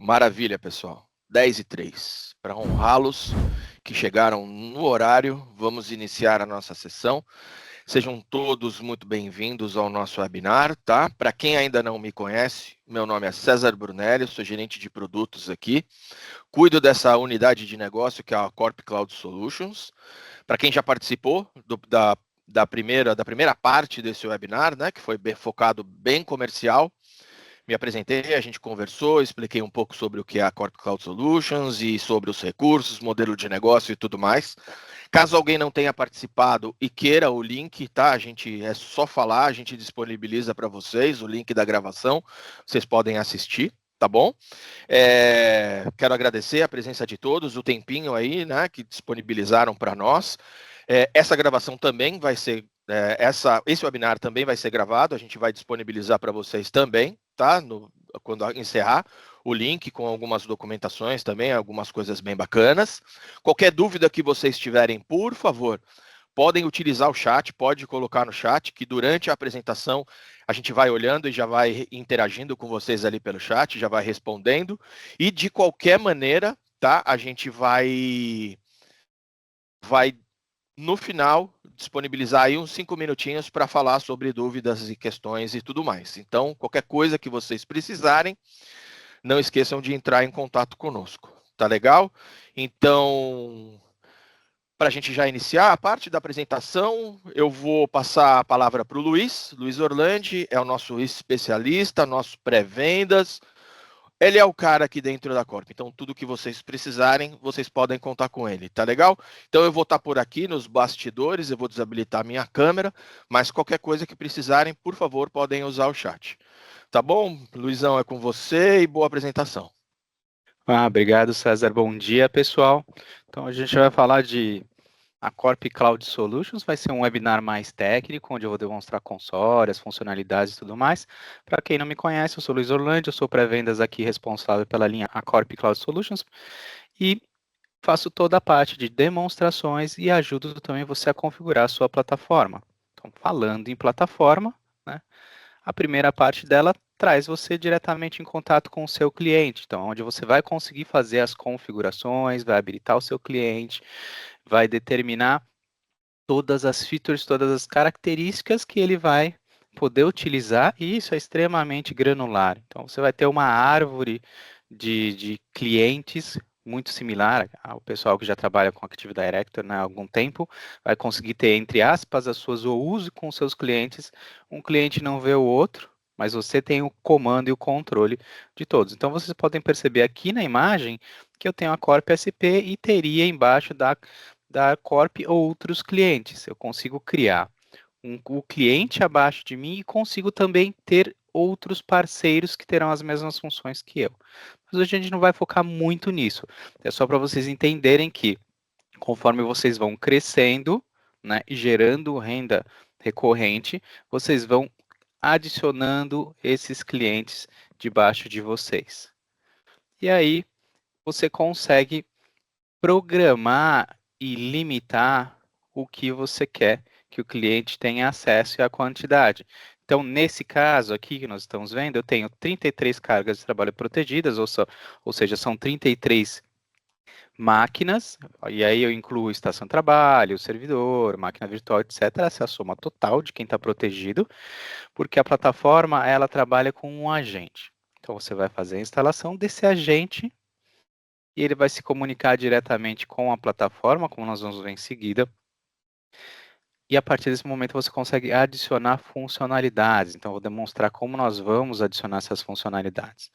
Maravilha, pessoal. 10h03. Para honrá-los que chegaram no horário, vamos iniciar a nossa sessão. Sejam todos muito bem-vindos ao nosso webinar, tá? Para quem ainda não me conhece, meu nome é César Brunelli, eu sou gerente de produtos aqui. Cuido dessa unidade de negócio que é a Corp Cloud Solutions. Para quem já participou da primeira parte desse webinar, né, que foi focado bem comercial, me apresentei, a gente conversou, expliquei um pouco sobre o que é a Corp Cloud Solutions e sobre os recursos, modelo de negócio e tudo mais. Caso alguém não tenha participado e queira o link, tá? A gente é só falar, a gente disponibiliza para vocês o link da gravação, vocês podem assistir. Tá bom? Quero agradecer a presença de todos, o tempinho aí, né, que disponibilizaram para nós. Essa gravação também vai ser, esse webinar também vai ser gravado, a gente vai disponibilizar para vocês também, tá? Quando encerrar, o link com algumas documentações também, algumas coisas bem bacanas. Qualquer dúvida que vocês tiverem, por favor, podem utilizar o chat, pode colocar no chat, que durante a apresentação a gente vai olhando e já vai interagindo com vocês ali pelo chat, já vai respondendo. E de qualquer maneira, tá? A gente vai no final disponibilizar aí uns 5 minutinhos para falar sobre dúvidas e questões e tudo mais. Então, qualquer coisa que vocês precisarem, não esqueçam de entrar em contato conosco. Tá legal? Então, para a gente já iniciar a parte da apresentação, eu vou passar a palavra para o Luiz. Luiz Orlandi é o nosso especialista, nosso pré-vendas. Ele é o cara aqui dentro da Corp. Então, tudo que vocês precisarem, vocês podem contar com ele. Tá legal? Então, eu vou estar por aqui nos bastidores, eu vou desabilitar a minha câmera, mas qualquer coisa que precisarem, por favor, podem usar o chat. Tá bom? Luizão, é com você e boa apresentação. Obrigado, César. Bom dia, pessoal. Então, a gente vai falar de a Corp Cloud Solutions. Vai ser um webinar mais técnico, onde eu vou demonstrar console, as funcionalidades e tudo mais. Para quem não me conhece, eu sou Luiz Orlando, eu sou pré-vendas aqui responsável pela linha a Corp Cloud Solutions e faço toda a parte de demonstrações e ajudo também você a configurar a sua plataforma. Então, falando em plataforma, né? A primeira parte dela traz você diretamente em contato com o seu cliente, então, onde você vai conseguir fazer as configurações, vai habilitar o seu cliente, vai determinar todas as features, todas as características que ele vai poder utilizar, e isso é extremamente granular. Então, você vai ter uma árvore de clientes muito similar ao pessoal que já trabalha com Active Directory, né, há algum tempo, vai conseguir ter, entre aspas, as suas o uso com seus clientes. Um cliente não vê o outro, mas você tem o comando e o controle de todos. Então, vocês podem perceber aqui na imagem que eu tenho a Corp SP e teria embaixo da Corp outros clientes. Eu consigo criar o cliente abaixo de mim e consigo também ter outros parceiros que terão as mesmas funções que eu. Mas hoje a gente não vai focar muito nisso. É só para vocês entenderem que, conforme vocês vão crescendo, né, e gerando renda recorrente, vocês vão adicionando esses clientes debaixo de vocês. E aí você consegue programar e limitar o que você quer que o cliente tenha acesso e a quantidade. Então, nesse caso aqui que nós estamos vendo, eu tenho 33 cargas de trabalho protegidas, ou seja, são 33 máquinas, e aí eu incluo estação de trabalho, servidor, máquina virtual, etc. Essa é a soma total de quem está protegido, porque a plataforma ela trabalha com um agente. Então, você vai fazer a instalação desse agente e ele vai se comunicar diretamente com a plataforma, como nós vamos ver em seguida. E a partir desse momento você consegue adicionar funcionalidades. Então, eu vou demonstrar como nós vamos adicionar essas funcionalidades.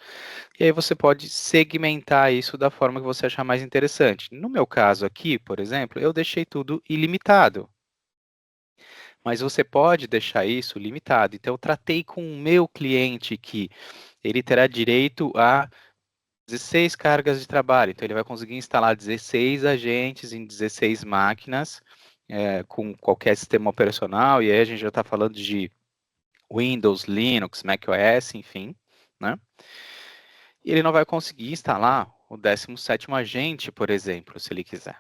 E aí você pode segmentar isso da forma que você achar mais interessante. No meu caso aqui, por exemplo, eu deixei tudo ilimitado. Mas você pode deixar isso limitado. Então, eu tratei com o meu cliente que ele terá direito a 16 cargas de trabalho. Então, ele vai conseguir instalar 16 agentes em 16 máquinas, com qualquer sistema operacional. E aí a gente já está falando de Windows, Linux, macOS, enfim, né? E ele não vai conseguir instalar o 17º agente, por exemplo, se ele quiser.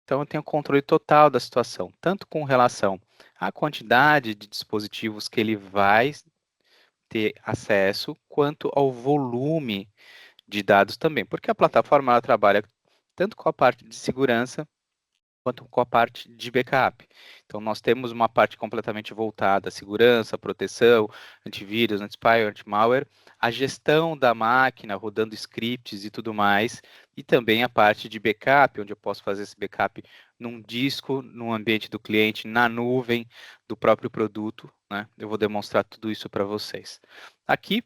Então, eu tenho controle total da situação, tanto com relação à quantidade de dispositivos que ele vai ter acesso, quanto ao volume de dados também, porque a plataforma ela trabalha tanto com a parte de segurança quanto com a parte de backup. Então, nós temos uma parte completamente voltada à segurança, proteção, antivírus, anti-spyware, anti-malware, a gestão da máquina, rodando scripts e tudo mais, e também a parte de backup, onde eu posso fazer esse backup num disco, no ambiente do cliente, na nuvem do próprio produto, né? Eu vou demonstrar tudo isso para vocês. Aqui,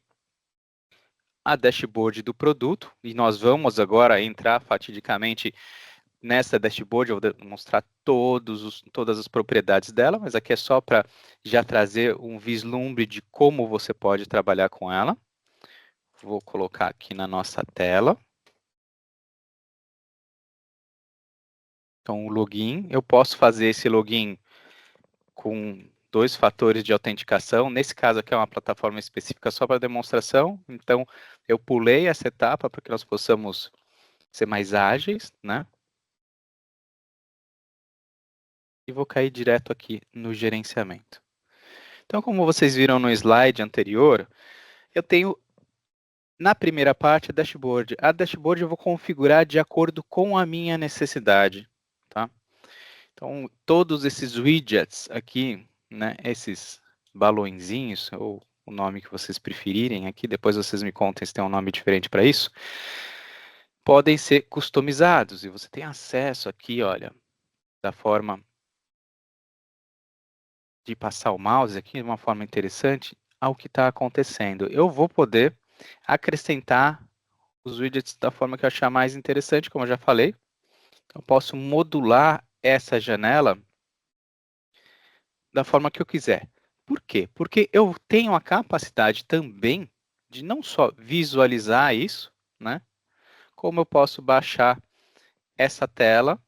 a dashboard do produto, e nós vamos agora entrar fatidicamente nessa dashboard. Eu vou mostrar todas as propriedades dela, mas aqui é só para já trazer um vislumbre de como você pode trabalhar com ela. Vou colocar aqui na nossa tela. Então, o login, eu posso fazer esse login com 2 fatores de autenticação. Nesse caso aqui é uma plataforma específica só para demonstração, então eu pulei essa etapa para que nós possamos ser mais ágeis, né? E vou cair direto aqui no gerenciamento. Então, como vocês viram no slide anterior, eu tenho na primeira parte a dashboard. A dashboard eu vou configurar de acordo com a minha necessidade, tá? Então, todos esses widgets aqui, né, esses balõezinhos, ou o nome que vocês preferirem aqui, depois vocês me contem se tem um nome diferente para isso, podem ser customizados, e você tem acesso aqui, olha, da forma de passar o mouse aqui, de uma forma interessante, ao que está acontecendo. Eu vou poder acrescentar os widgets da forma que eu achar mais interessante, como eu já falei. Então, eu posso modular essa janela da forma que eu quiser. Por quê? Porque eu tenho a capacidade também de não só visualizar isso, né? Como eu posso baixar essa tela,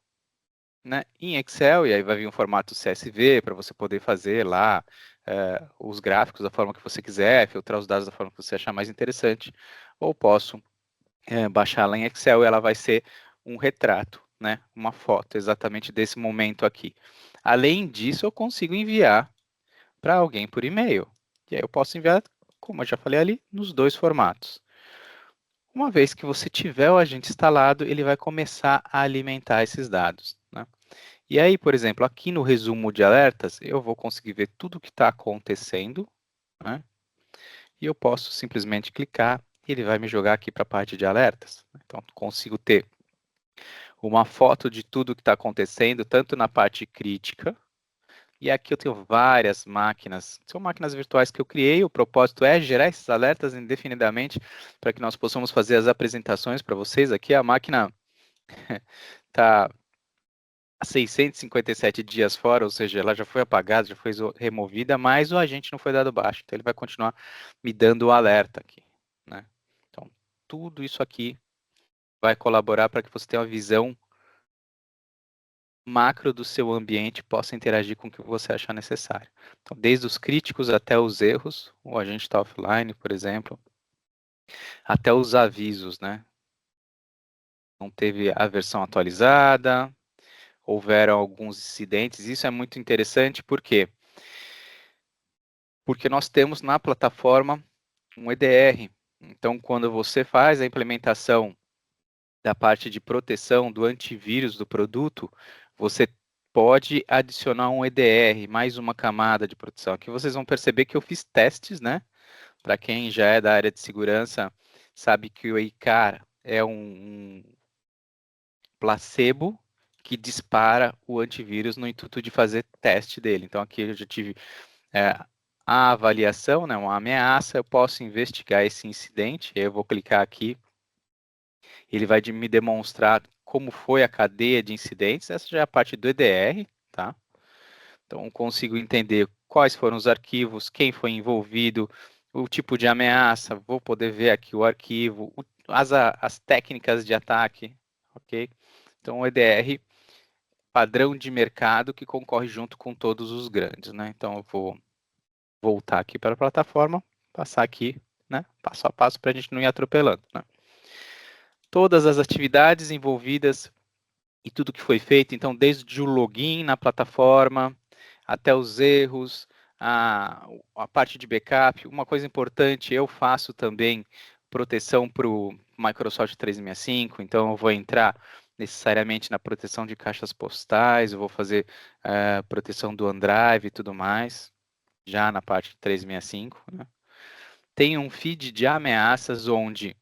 né, em Excel, e aí vai vir um formato CSV para você poder fazer lá os gráficos da forma que você quiser, filtrar os dados da forma que você achar mais interessante, ou posso baixar ela em Excel e ela vai ser um retrato, né, uma foto exatamente desse momento aqui. Além disso, eu consigo enviar para alguém por e-mail. E aí eu posso enviar, como eu já falei ali, nos 2 formatos. Uma vez que você tiver o agente instalado, ele vai começar a alimentar esses dados, né? E aí, por exemplo, aqui no resumo de alertas, eu vou conseguir ver tudo o que está acontecendo, né? E eu posso simplesmente clicar e ele vai me jogar aqui para a parte de alertas. Então, consigo ter uma foto de tudo que está acontecendo, tanto na parte crítica, e aqui eu tenho várias máquinas, são máquinas virtuais que eu criei, o propósito é gerar esses alertas indefinidamente para que nós possamos fazer as apresentações para vocês. Aqui a máquina está há 657 dias fora, ou seja, ela já foi apagada, já foi removida, mas o agente não foi dado baixo, então ele vai continuar me dando o alerta aqui, né? Então, tudo isso aqui vai colaborar para que você tenha uma visão macro do seu ambiente, possa interagir com o que você achar necessário. Então, desde os críticos até os erros, o agente está offline, por exemplo, até os avisos, né? Não teve a versão atualizada, houveram alguns incidentes, isso é muito interessante, por quê? Porque nós temos na plataforma um EDR. Então, quando você faz a implementação da parte de proteção do antivírus do produto, você pode adicionar um EDR, mais uma camada de proteção. Aqui vocês vão perceber que eu fiz testes, né? Para quem já é da área de segurança, sabe que o ICAR é um placebo que dispara o antivírus no intuito de fazer teste dele. Então, aqui eu já tive a avaliação, né, uma ameaça, eu posso investigar esse incidente, eu vou clicar aqui, ele vai me demonstrar como foi a cadeia de incidentes, essa já é a parte do EDR, tá? Então, consigo entender quais foram os arquivos, quem foi envolvido, o tipo de ameaça, vou poder ver aqui o arquivo, as técnicas de ataque, ok? Então, o EDR, padrão de mercado que concorre junto com todos os grandes, né? Então, eu vou voltar aqui para a plataforma, passar aqui, né, passo a passo para a gente não ir atropelando, né? Todas as atividades envolvidas e tudo que foi feito, então desde o login na plataforma, até os erros, a parte de backup. Uma coisa importante, eu faço também proteção para o Microsoft 365, então eu vou entrar necessariamente na proteção de caixas postais, eu vou fazer proteção do OneDrive e tudo mais, já na parte de 365, né? Tem um feed de ameaças onde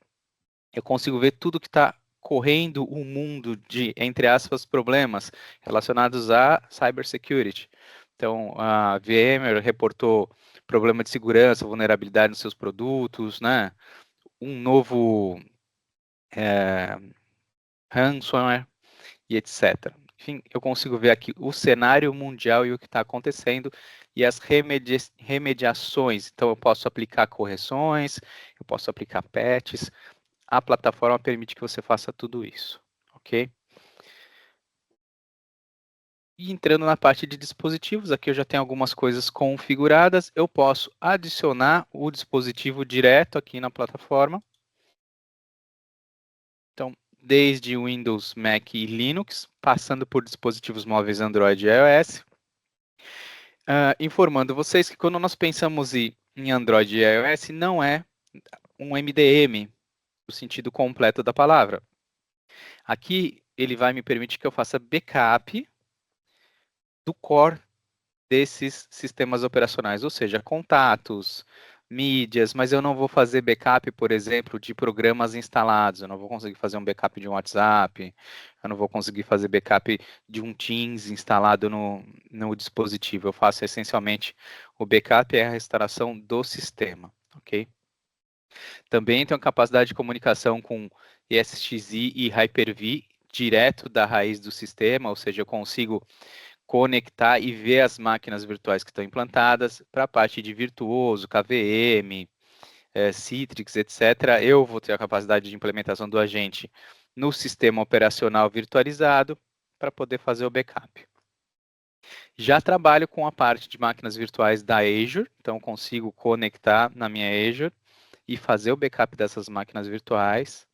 eu consigo ver tudo que está correndo o mundo de, entre aspas, problemas relacionados a cybersecurity. Então, a VMware reportou problema de segurança, vulnerabilidade nos seus produtos, né? Um novo ransomware e etc. Enfim, eu consigo ver aqui o cenário mundial e o que está acontecendo e as remediações. Então, eu posso aplicar correções, eu posso aplicar patches. A plataforma permite que você faça tudo isso, ok? E entrando na parte de dispositivos, aqui eu já tenho algumas coisas configuradas. Eu posso adicionar o dispositivo direto aqui na plataforma. Então, desde Windows, Mac e Linux, passando por dispositivos móveis Android e iOS. Informando vocês que quando nós pensamos em Android e iOS, não é um MDM, no sentido completo da palavra. Aqui, ele vai me permitir que eu faça backup do core desses sistemas operacionais, ou seja, contatos, mídias, mas eu não vou fazer backup, por exemplo, de programas instalados, eu não vou conseguir fazer um backup de um WhatsApp, eu não vou conseguir fazer backup de um Teams instalado no dispositivo, eu faço essencialmente o backup é a restauração do sistema, ok? Também tenho capacidade de comunicação com ESXi e Hyper-V direto da raiz do sistema, ou seja, eu consigo conectar e ver as máquinas virtuais que estão implantadas para a parte de virtuoso, KVM, Citrix, etc. Eu vou ter a capacidade de implementação do agente no sistema operacional virtualizado para poder fazer o backup. Já trabalho com a parte de máquinas virtuais da Azure, então consigo conectar na minha Azure e fazer o backup dessas máquinas virtuais.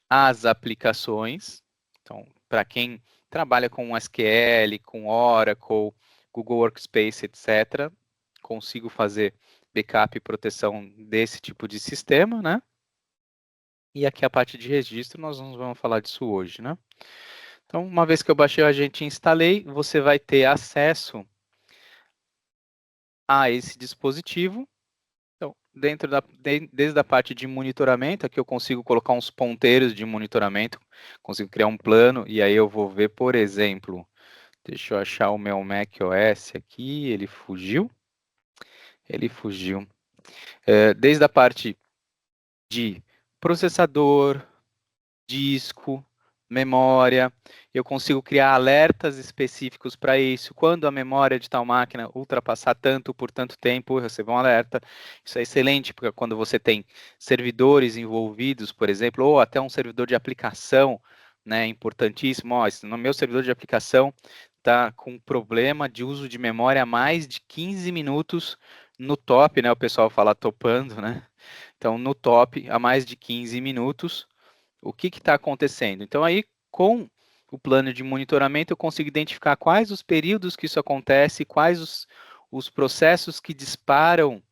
As aplicações, então, para quem trabalha com SQL, com Oracle, Google Workspace, etc., consigo fazer backup e proteção desse tipo de sistema, né? E aqui a parte de registro, nós não vamos falar disso hoje, né? Então, uma vez que eu baixei o agente e instalei, você vai ter acesso a esse dispositivo. Então, desde a parte de monitoramento, aqui eu consigo colocar uns ponteiros de monitoramento, consigo criar um plano, e aí eu vou ver, por exemplo, deixa eu achar o meu macOS aqui, ele fugiu. Desde a parte de processador, disco, memória, eu consigo criar alertas específicos para isso. Quando a memória de tal máquina ultrapassar tanto por tanto tempo, eu recebo um alerta. Isso é excelente, porque quando você tem servidores envolvidos, por exemplo, ou até um servidor de aplicação, né, importantíssimo. Ó, no meu servidor de aplicação está com problema de uso de memória há mais de 15 minutos no top, né? O pessoal fala topando, né? Então, no top, há mais de 15 minutos, o que está acontecendo? Então, aí, com o plano de monitoramento, eu consigo identificar quais os períodos que isso acontece, quais os processos que disparam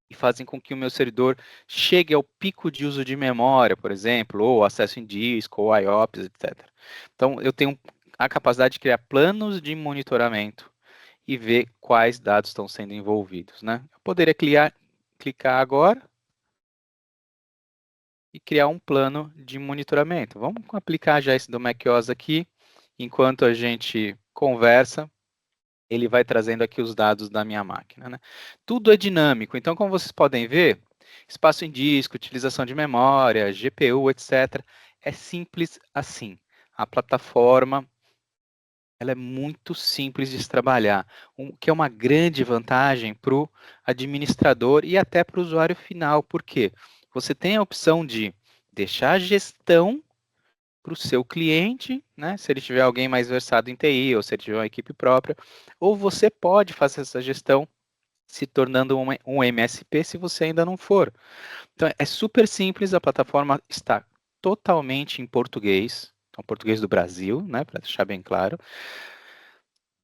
e fazem com que o meu servidor chegue ao pico de uso de memória, por exemplo, ou acesso em disco, ou IOPS, etc. Então, eu tenho a capacidade de criar planos de monitoramento e ver quais dados estão sendo envolvidos, né? Eu poderia clicar agora e criar um plano de monitoramento. Vamos aplicar já esse do macOS aqui. Enquanto a gente conversa, ele vai trazendo aqui os dados da minha máquina, né? Tudo é dinâmico, então como vocês podem ver, espaço em disco, utilização de memória, GPU, etc. É simples assim. A plataforma ela é muito simples de se trabalhar, que é uma grande vantagem para o administrador e até para o usuário final. Por quê? Você tem a opção de deixar a gestão para o seu cliente, né? Se ele tiver alguém mais versado em TI ou se ele tiver uma equipe própria, ou você pode fazer essa gestão se tornando um MSP se você ainda não for. Então é super simples, a plataforma está totalmente em português, então português do Brasil, né? Para deixar bem claro.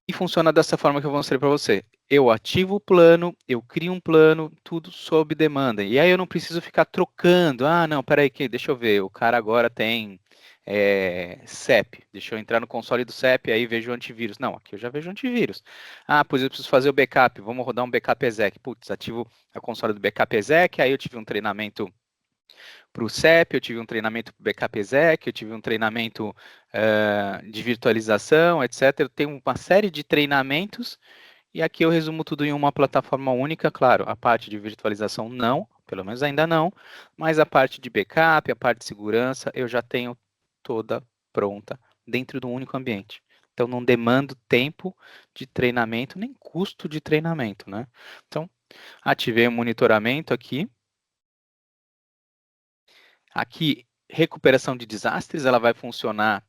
E funciona dessa forma que eu mostrei para você. Eu ativo o plano, eu crio um plano, tudo sob demanda. E aí eu não preciso ficar trocando. Ah, não, peraí, deixa eu ver. O cara agora tem CEP. Deixa eu entrar no console do CEP, aí vejo o antivírus. Não, aqui eu já vejo o antivírus. Ah, pois eu preciso fazer o backup. Vamos rodar um backup exec. Putz, ativo a console do backup exec, aí eu tive um treinamento para o CEP, eu tive um treinamento para o Backup Exec, eu tive um treinamento de virtualização, etc. Eu tenho uma série de treinamentos e aqui eu resumo tudo em uma plataforma única. Claro, a parte de virtualização não, pelo menos ainda não, mas a parte de backup, a parte de segurança, eu já tenho toda pronta dentro de um único ambiente. Então, não demando tempo de treinamento, nem custo de treinamento, né? Então, ativei o monitoramento aqui. Aqui, recuperação de desastres, ela vai funcionar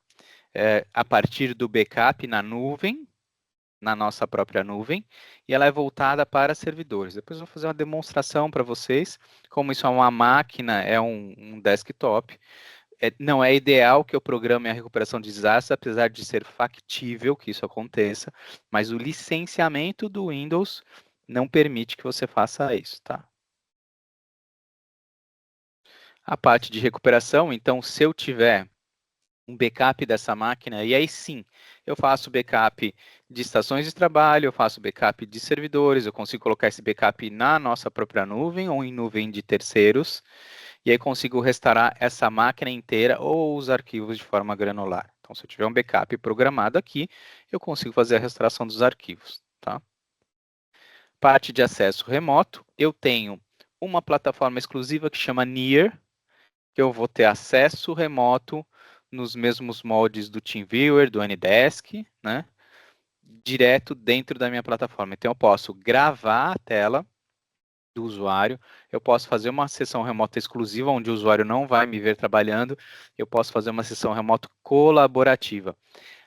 a partir do backup na nuvem, na nossa própria nuvem, e ela é voltada para servidores. Depois eu vou fazer uma demonstração para vocês, como isso é uma máquina, é um desktop. Não é ideal que eu programe a recuperação de desastres, apesar de ser factível que isso aconteça, mas o licenciamento do Windows não permite que você faça isso, tá? A parte de recuperação, então, se eu tiver um backup dessa máquina, e aí sim, eu faço backup de estações de trabalho, eu faço backup de servidores, eu consigo colocar esse backup na nossa própria nuvem ou em nuvem de terceiros, e aí consigo restaurar essa máquina inteira ou os arquivos de forma granular. Então, se eu tiver um backup programado aqui, eu consigo fazer a restauração dos arquivos, tá? Parte de acesso remoto, eu tenho uma plataforma exclusiva que chama Near, que eu vou ter acesso remoto nos mesmos moldes do TeamViewer, do Anydesk, né? Direto dentro da minha plataforma. Então, eu posso gravar a tela do usuário, eu posso fazer uma sessão remota exclusiva, onde o usuário não vai me ver trabalhando, eu posso fazer uma sessão remota colaborativa.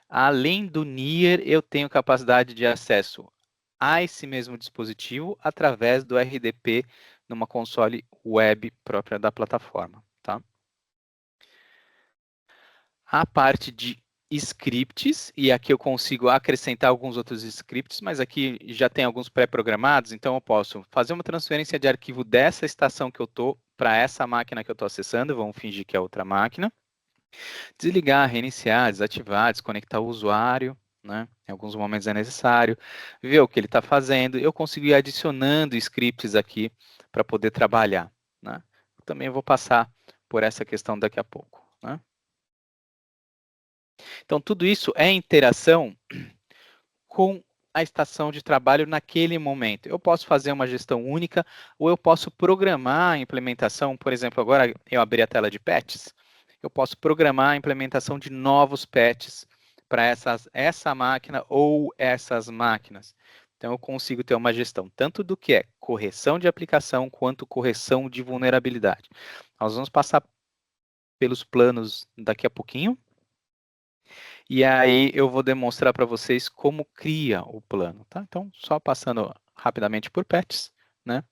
Além do Near, eu tenho capacidade de acesso a esse mesmo dispositivo através do RDP numa console web própria da plataforma, tá? A parte de scripts, e aqui eu consigo acrescentar alguns outros scripts, mas aqui já tem alguns pré-programados, então eu posso fazer uma transferência de arquivo dessa estação que eu estou para essa máquina que eu estou acessando, vamos fingir que é outra máquina, desligar, reiniciar, desativar, desconectar o usuário, né? Em alguns momentos é necessário, ver o que ele está fazendo, eu consigo ir adicionando scripts aqui para poder trabalhar, né? Também vou passar por essa questão daqui a pouco, né? Então, tudo isso é interação com a estação de trabalho naquele momento. Eu posso fazer uma gestão única ou eu posso programar a implementação, por exemplo, agora eu abri a tela de patches, eu posso programar a implementação de novos patches para essa máquina ou essas máquinas. Então, eu consigo ter uma gestão tanto do que é correção de aplicação quanto correção de vulnerabilidade. Nós vamos passar pelos planos daqui a pouquinho. E aí eu vou demonstrar para vocês como cria o plano, tá? Então, só passando rapidamente por patches, né?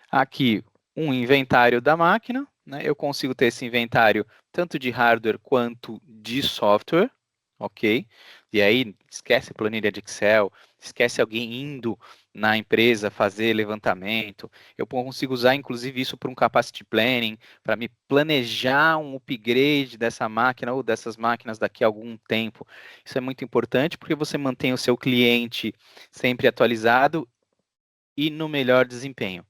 Aqui, um inventário da máquina, né? Eu consigo ter esse inventário tanto de hardware quanto de software, ok? E aí, esquece planilha de Excel, esquece alguém indo na empresa fazer levantamento. Eu consigo usar, inclusive, isso para um capacity planning, para me planejar um upgrade dessa máquina ou dessas máquinas daqui a algum tempo. Isso é muito importante porque você mantém o seu cliente sempre atualizado e no melhor desempenho.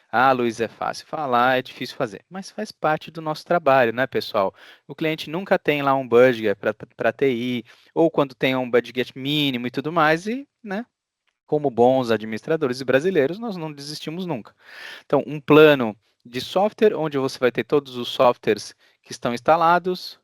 Ah, Luiz, é fácil falar, é difícil fazer, mas faz parte do nosso trabalho, né, pessoal? O cliente nunca tem lá um budget para TI, ou quando tem um budget mínimo e tudo mais, e, né, como bons administradores e brasileiros, nós não desistimos nunca. Então, um plano de software, onde você vai ter todos os softwares que estão instalados,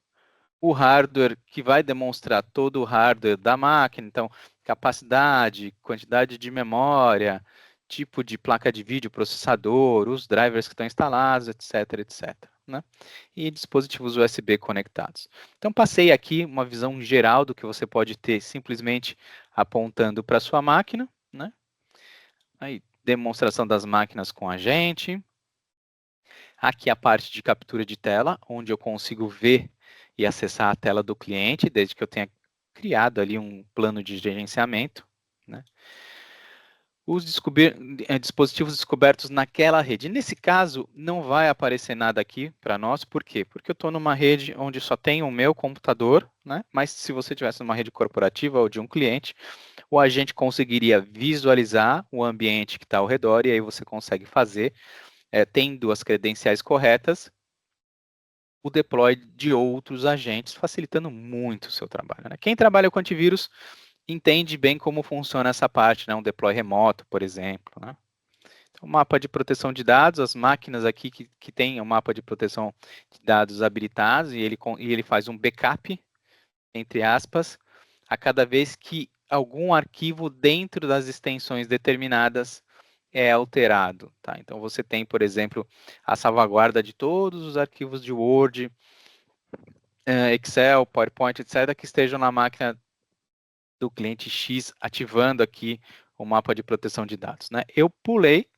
o hardware que vai demonstrar todo o hardware da máquina, então capacidade, quantidade de memória, tipo de placa de vídeo, processador, os drivers que estão instalados, etc, etc, né? E dispositivos USB conectados. Então passei aqui uma visão geral do que você pode ter simplesmente apontando para a sua máquina, né? Aí demonstração das máquinas com a gente. Aqui a parte de captura de tela, onde eu consigo ver e acessar a tela do cliente, desde que eu tenha criado ali um plano de gerenciamento, né? Os dispositivos descobertos naquela rede. Nesse caso, não vai aparecer nada aqui para nós, por quê? Porque eu estou numa rede onde só tem o meu computador, né? Mas se você tivesse numa rede corporativa ou de um cliente, o agente conseguiria visualizar o ambiente que está ao redor, e aí você consegue fazer, tendo as credenciais corretas, o deploy de outros agentes, facilitando muito o seu trabalho, né? Quem trabalha com antivírus entende bem como funciona essa parte, né? Um deploy remoto, por exemplo, né? Então, mapa de proteção de dados, as máquinas aqui que têm o mapa de proteção de dados habilitados, e ele faz um backup, entre aspas, a cada vez que algum arquivo dentro das extensões determinadas é alterado, tá? Então, você tem, por exemplo, a salvaguarda de todos os arquivos de Word, Excel, PowerPoint, etc., que estejam na máquina do cliente X, ativando aqui o mapa de proteção de dados, né? Eu pulei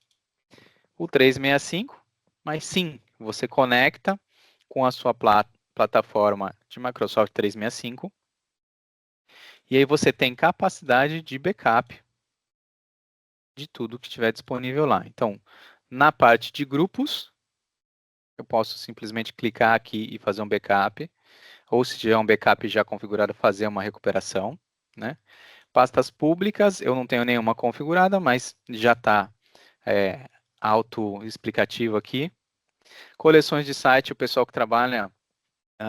o 365, mas sim, você conecta com a sua plataforma de Microsoft 365, e aí você tem capacidade de backup de tudo que estiver disponível lá. Então, na parte de grupos, eu posso simplesmente clicar aqui e fazer um backup, ou se tiver um backup já configurado, fazer uma recuperação, né? Pastas públicas, eu não tenho nenhuma configurada, mas já está auto-explicativo aqui. Coleções de site, o pessoal que trabalha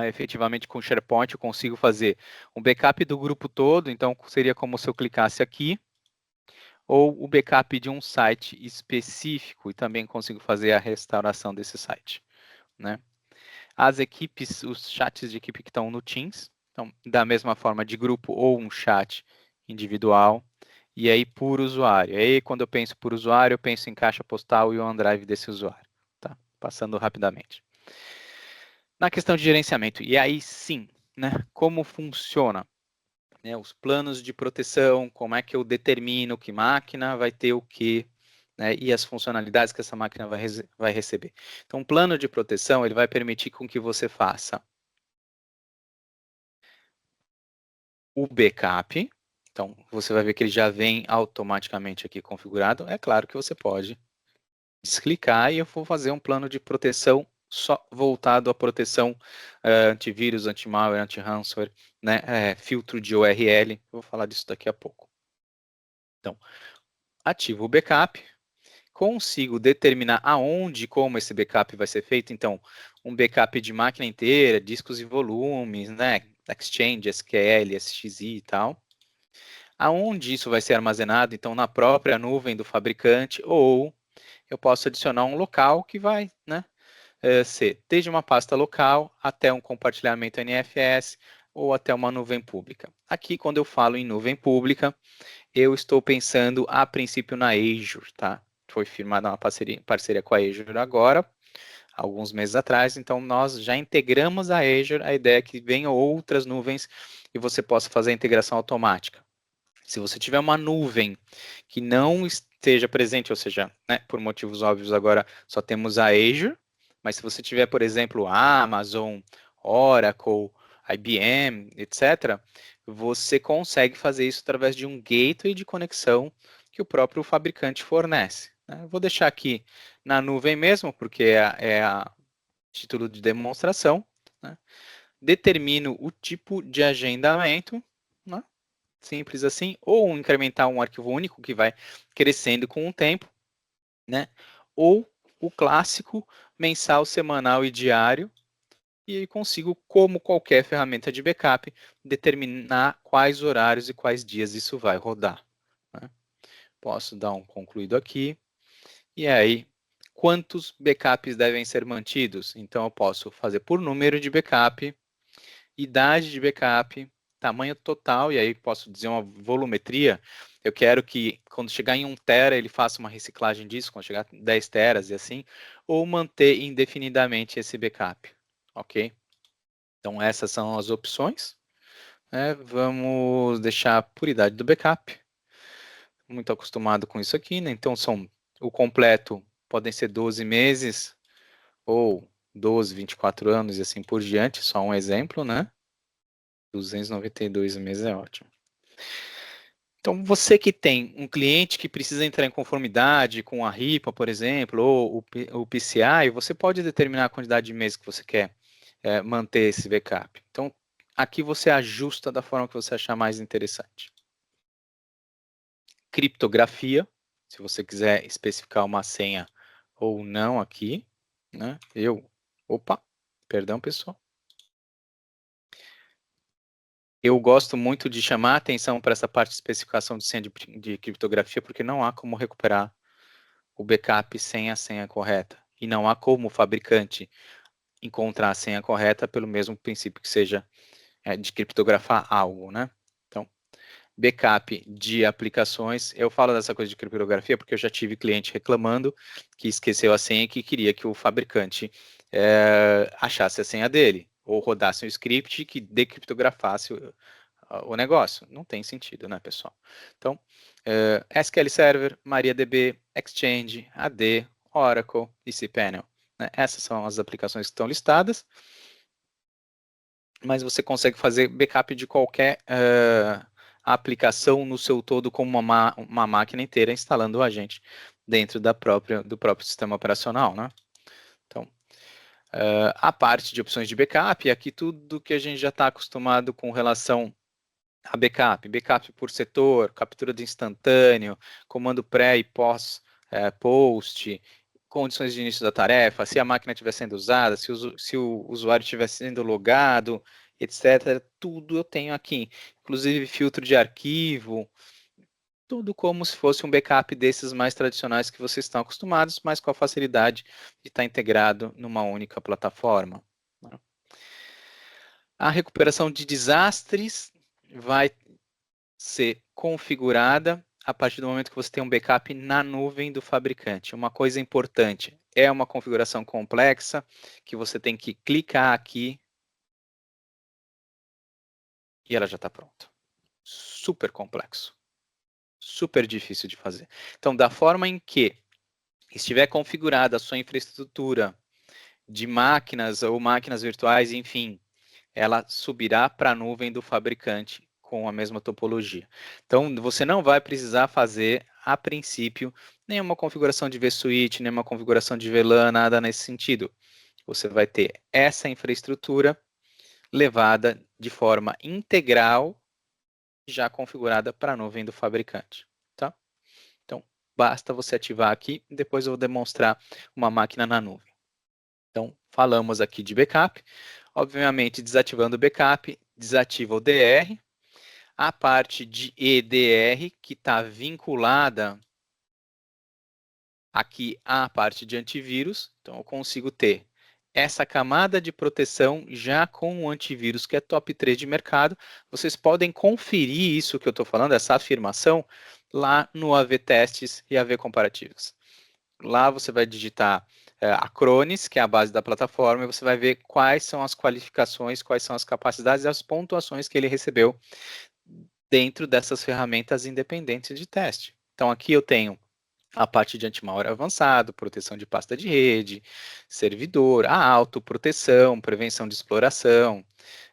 efetivamente com SharePoint, eu consigo fazer um backup do grupo todo, então seria como se eu clicasse aqui, ou o backup de um site específico, e também consigo fazer a restauração desse site, né? As equipes, os chats de equipe que estão no Teams, então, da mesma forma de grupo ou um chat individual, e aí por usuário. E aí, quando eu penso por usuário, eu penso em caixa postal e o OneDrive desse usuário, tá? Passando rapidamente. Na questão de gerenciamento, e aí sim, né? Como funciona? Né, os planos de proteção, como é que eu determino que máquina vai ter o quê, né, e as funcionalidades que essa máquina vai receber. Então, o plano de proteção ele vai permitir com que você faça o backup. Então, você vai ver que ele já vem automaticamente aqui configurado. É claro que você pode desclicar e eu vou fazer um plano de proteção só voltado à proteção antivírus, anti-malware, anti-ransomware, né, filtro de URL. Eu vou falar disso daqui a pouco. Então, ativo o backup, consigo determinar aonde e como esse backup vai ser feito. Então, um backup de máquina inteira, discos e volumes, né, Exchange, SQL, SXI e tal. Aonde isso vai ser armazenado? Então, na própria nuvem do fabricante, ou eu posso adicionar um local que vai, né, ser desde uma pasta local até um compartilhamento NFS ou até uma nuvem pública. Aqui, quando eu falo em nuvem pública, eu estou pensando a princípio na Azure, tá? Foi firmada uma parceria com a Azure agora, alguns meses atrás, então nós já integramos a Azure, a ideia é que venham outras nuvens e você possa fazer a integração automática. Se você tiver uma nuvem que não esteja presente, ou seja, né, por motivos óbvios agora só temos a Azure, mas se você tiver, por exemplo, a Amazon, Oracle, IBM, etc., você consegue fazer isso através de um gateway de conexão que o próprio fabricante fornece, né? Eu vou deixar aqui na nuvem mesmo, porque é a título de demonstração, né? Determino o tipo de agendamento, né? Simples assim, ou incrementar um arquivo único que vai crescendo com o tempo, né? Ou o clássico mensal, semanal e diário, e aí consigo, como qualquer ferramenta de backup, determinar quais horários e quais dias isso vai rodar, né? Posso dar um concluído aqui, e aí, quantos backups devem ser mantidos? Então, eu posso fazer por número de backup, idade de backup, tamanho total, e aí posso dizer uma volumetria. Eu quero que quando chegar em 1 tera ele faça uma reciclagem disso, quando chegar a 10 teras e assim, ou manter indefinidamente esse backup, ok? Então essas são as opções, né? Vamos deixar por idade do backup, muito acostumado com isso aqui, né? Então são o completo podem ser 12 meses ou 12, 24 anos e assim por diante, só um exemplo, né? 292 meses é ótimo. Então, você que tem um cliente que precisa entrar em conformidade com a RIPA, por exemplo, ou o PCI, você pode determinar a quantidade de meses que você quer manter esse backup. Então, aqui você ajusta da forma que você achar mais interessante. Criptografia, se você quiser especificar uma senha ou não aqui, né? Opa, perdão, pessoal. Eu gosto muito de chamar a atenção para essa parte de especificação de senha de criptografia, porque não há como recuperar o backup sem a senha correta. E não há como o fabricante encontrar a senha correta pelo mesmo princípio que seja de criptografar algo, né? Então, backup de aplicações. Eu falo dessa coisa de criptografia porque eu já tive cliente reclamando que esqueceu a senha e que queria que o fabricante achasse a senha dele, ou rodasse um script que decriptografasse o negócio. Não tem sentido, né, pessoal? Então, SQL Server, MariaDB, Exchange, AD, Oracle e cPanel. Né? Essas são as aplicações que estão listadas, mas você consegue fazer backup de qualquer aplicação no seu todo com uma máquina inteira, instalando o agente dentro do próprio sistema operacional, né? Então, a parte de opções de backup, aqui tudo que a gente já está acostumado com relação a backup por setor, captura de instantâneo, comando pré e pós post, condições de início da tarefa, se a máquina estiver sendo usada, se o usuário estiver sendo logado, etc. Tudo eu tenho aqui, inclusive filtro de arquivo, tudo como se fosse um backup desses mais tradicionais que vocês estão acostumados, mas com a facilidade de estar integrado numa única plataforma. A recuperação de desastres vai ser configurada a partir do momento que você tem um backup na nuvem do fabricante. Uma coisa importante, é uma configuração complexa, que você tem que clicar aqui e ela já está pronta. Super complexo, super difícil de fazer. Então, da forma em que estiver configurada a sua infraestrutura de máquinas ou máquinas virtuais, enfim, ela subirá para a nuvem do fabricante com a mesma topologia. Então, você não vai precisar fazer, a princípio, nenhuma configuração de vSwitch, nenhuma configuração de VLAN, nada nesse sentido. Você vai ter essa infraestrutura levada de forma integral, já configurada para a nuvem do fabricante. Tá? Então, basta você ativar aqui, depois eu vou demonstrar uma máquina na nuvem. Então, falamos aqui de backup. Obviamente, desativando o backup, desativa o DR. A parte de EDR, que está vinculada aqui à parte de antivírus. Então, eu consigo ter essa camada de proteção já com o antivírus, que é top 3 de mercado. Vocês podem conferir isso que eu estou falando, essa afirmação, lá no AV Testes e AV Comparativos. Lá você vai digitar a Acronis, que é a base da plataforma, e você vai ver quais são as qualificações, quais são as capacidades e as pontuações que ele recebeu dentro dessas ferramentas independentes de teste. Então, aqui eu tenho a parte de anti-malware avançado, proteção de pasta de rede, servidor, a autoproteção, prevenção de exploração,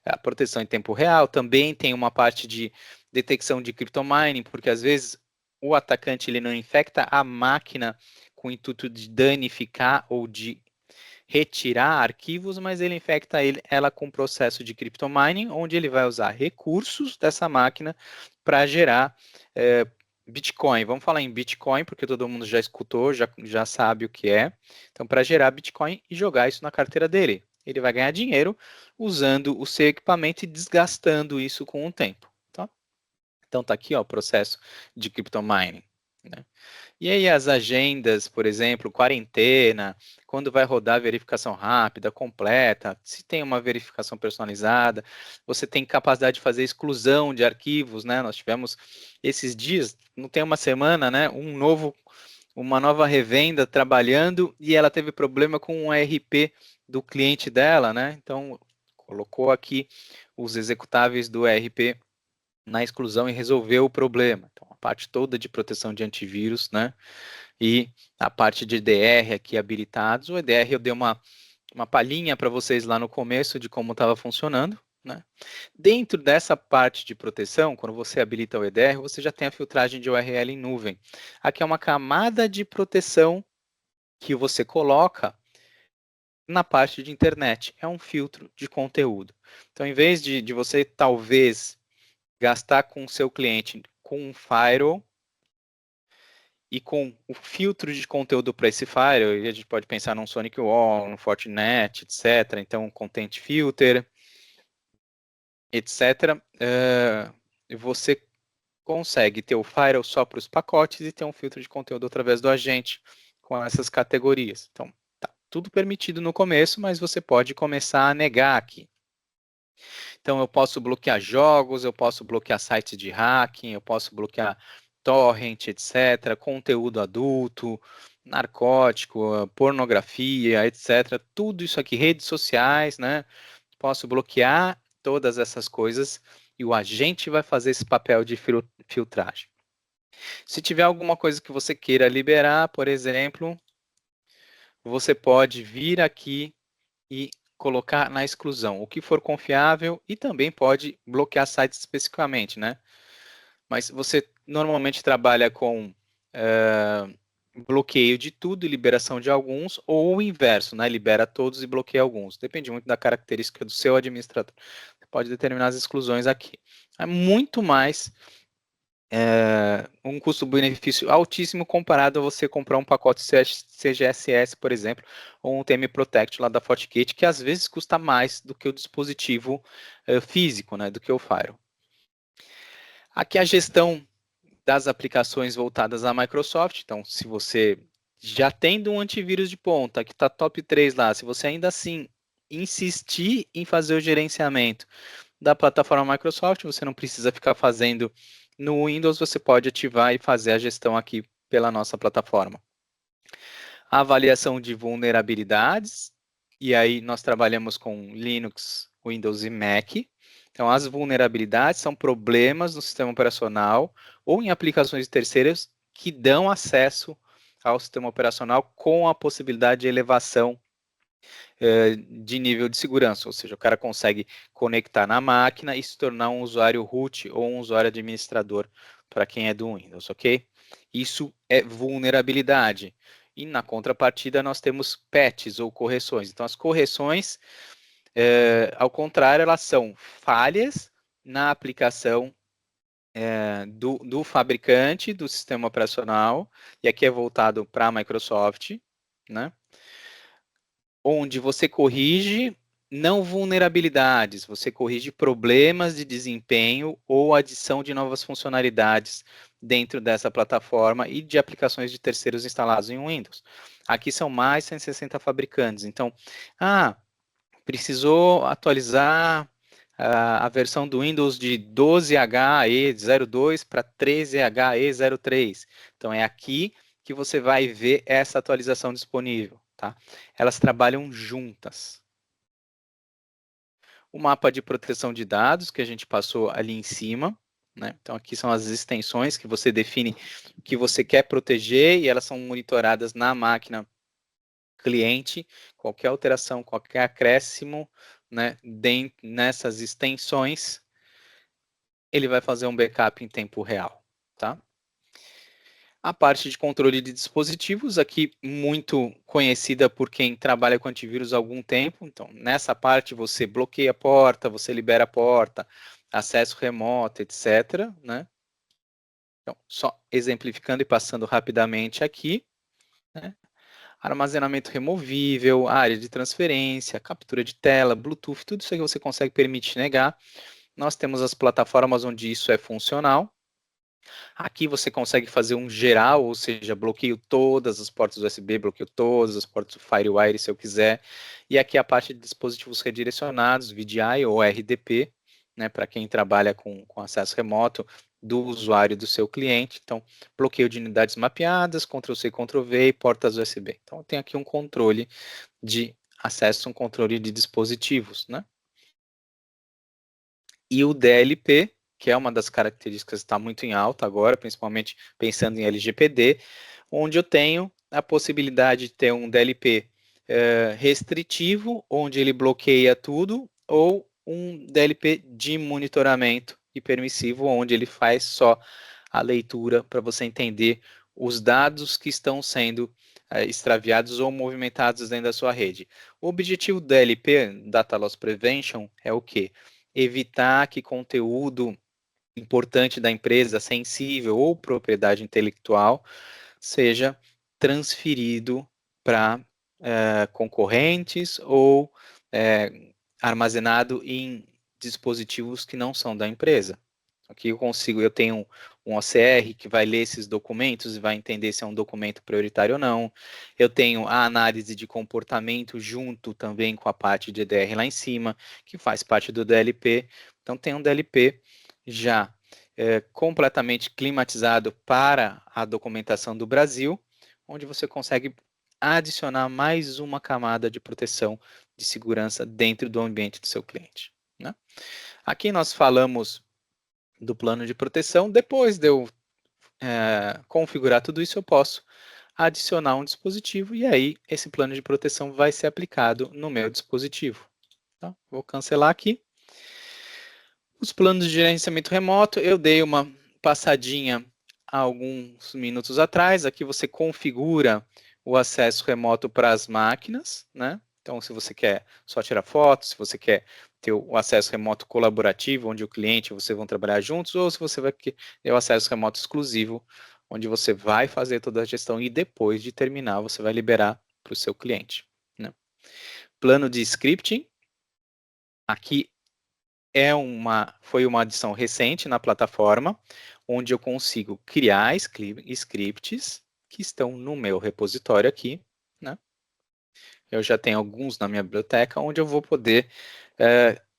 a proteção em tempo real. Também tem uma parte de detecção de cryptomining, porque às vezes o atacante ele não infecta a máquina com o intuito de danificar ou de retirar arquivos, mas ele infecta ela com um processo de cryptomining, onde ele vai usar recursos dessa máquina para gerar Bitcoin. Vamos falar em Bitcoin, porque todo mundo já escutou, já sabe o que é. Então, para gerar Bitcoin e jogar isso na carteira dele. Ele vai ganhar dinheiro usando o seu equipamento e desgastando isso com o tempo. Tá? Então, está aqui ó, o processo de cryptomining. Né? E aí as agendas, por exemplo, quarentena, quando vai rodar verificação rápida, completa, se tem uma verificação personalizada, você tem capacidade de fazer exclusão de arquivos, né? Nós tivemos esses dias, não tem uma semana, né? Uma nova revenda trabalhando e ela teve problema com o ERP do cliente dela, né? Então colocou aqui os executáveis do ERP na exclusão e resolveu o problema. Então, a parte toda de proteção de antivírus, né? E a parte de EDR aqui habilitados. O EDR eu dei uma palhinha para vocês lá no começo de como estava funcionando, né? Dentro dessa parte de proteção, quando você habilita o EDR, você já tem a filtragem de URL em nuvem. Aqui é uma camada de proteção que você coloca na parte de internet. É um filtro de conteúdo. Então, em vez de você talvez gastar com o seu cliente com um firewall e com o filtro de conteúdo para esse firewall, a gente pode pensar num Sonic Wall, no Fortinet, etc. Então, Content Filter, etc. Você consegue ter o firewall só para os pacotes e ter um filtro de conteúdo através do agente com essas categorias. Então, tá tudo permitido no começo, mas você pode começar a negar aqui. Então, eu posso bloquear jogos, eu posso bloquear sites de hacking, eu posso bloquear torrent, etc., conteúdo adulto, narcótico, pornografia, etc. Tudo isso aqui, redes sociais, né? Posso bloquear todas essas coisas e o agente vai fazer esse papel de filtragem. Se tiver alguma coisa que você queira liberar, por exemplo, você pode vir aqui e colocar na exclusão o que for confiável e também pode bloquear sites especificamente, né? Mas você normalmente trabalha com bloqueio de tudo e liberação de alguns, ou o inverso, né? Libera todos e bloqueia alguns. Depende muito da característica do seu administrador. Você pode determinar as exclusões aqui. É muito mais um custo-benefício altíssimo comparado a você comprar um pacote CGSS, por exemplo, ou um TM Protect lá da FortiGate, que às vezes custa mais do que o dispositivo físico, né, do que o Firewall. Aqui a gestão das aplicações voltadas à Microsoft. Então, se você já tendo um antivírus de ponta, que está top 3 lá, se você ainda assim insistir em fazer o gerenciamento da plataforma Microsoft, você não precisa ficar fazendo no Windows, você pode ativar e fazer a gestão aqui pela nossa plataforma. A avaliação de vulnerabilidades, e aí nós trabalhamos com Linux, Windows e Mac. Então, as vulnerabilidades são problemas no sistema operacional ou em aplicações terceiras que dão acesso ao sistema operacional com a possibilidade de elevação de nível de segurança, ou seja, o cara consegue conectar na máquina e se tornar um usuário root ou um usuário administrador para quem é do Windows, ok? Isso é vulnerabilidade. E na contrapartida nós temos patches ou correções. Então as correções, ao contrário, elas são falhas na aplicação do fabricante do sistema operacional, e aqui é voltado para a Microsoft, né? Onde você corrige não vulnerabilidades, você corrige problemas de desempenho ou adição de novas funcionalidades dentro dessa plataforma e de aplicações de terceiros instalados em Windows. Aqui são mais 160 fabricantes, então, precisou atualizar a versão do Windows de 12HE02 para 13HE03. Então, é aqui que você vai ver essa atualização disponível. Tá? Elas trabalham juntas. O mapa de proteção de dados que a gente passou ali em cima, né? Então aqui são as extensões que você define o que você quer proteger e elas são monitoradas na máquina cliente. Qualquer alteração, qualquer acréscimo, né, nessas extensões, ele vai fazer um backup em tempo real, tá? A parte de controle de dispositivos, aqui muito conhecida por quem trabalha com antivírus há algum tempo. Então, nessa parte você bloqueia a porta, você libera a porta, acesso remoto, etc. Né? Então, só exemplificando e passando rapidamente aqui. Né? Armazenamento removível, área de transferência, captura de tela, Bluetooth, tudo isso aí você consegue permitir negar. Nós temos as plataformas onde isso é funcional. Aqui você consegue fazer um geral, ou seja, bloqueio todas as portas USB, bloqueio todas as portas FireWire se eu quiser. E aqui a parte de dispositivos redirecionados, VDI ou RDP, né, para quem trabalha com acesso remoto do usuário do seu cliente. Então, bloqueio de unidades mapeadas, Ctrl+C, Ctrl+V e portas USB. Então, tem aqui um controle de acesso, um controle de dispositivos, né? E o DLP, que é uma das características que está muito em alta agora, principalmente pensando em LGPD, onde eu tenho a possibilidade de ter um DLP restritivo, onde ele bloqueia tudo, ou um DLP de monitoramento e permissivo, onde ele faz só a leitura para você entender os dados que estão sendo extraviados ou movimentados dentro da sua rede. O objetivo do DLP, Data Loss Prevention, é o quê? Evitar que conteúdo importante da empresa, sensível ou propriedade intelectual, seja transferido para concorrentes ou armazenado em dispositivos que não são da empresa. Aqui eu tenho um OCR que vai ler esses documentos e vai entender se é um documento prioritário ou não. Eu tenho a análise de comportamento junto também com a parte de EDR lá em cima, que faz parte do DLP. Então tem um DLP já completamente climatizado para a documentação do Brasil, onde você consegue adicionar mais uma camada de proteção de segurança dentro do ambiente do seu cliente, né? Aqui nós falamos do plano de proteção. Depois de eu configurar tudo isso, eu posso adicionar um dispositivo e aí esse plano de proteção vai ser aplicado no meu dispositivo. Tá? Vou cancelar aqui. Os planos de gerenciamento remoto, eu dei uma passadinha há alguns minutos atrás. Aqui você configura o acesso remoto para as máquinas, né? Então, se você quer só tirar fotos, se você quer ter o acesso remoto colaborativo, onde o cliente e você vão trabalhar juntos, ou se você vai ter o acesso remoto exclusivo, onde você vai fazer toda a gestão e depois de terminar, você vai liberar para o seu cliente, né? Plano de scripting. Aqui foi uma adição recente na plataforma, onde eu consigo criar scripts que estão no meu repositório aqui, né? Eu já tenho alguns na minha biblioteca, onde eu vou poder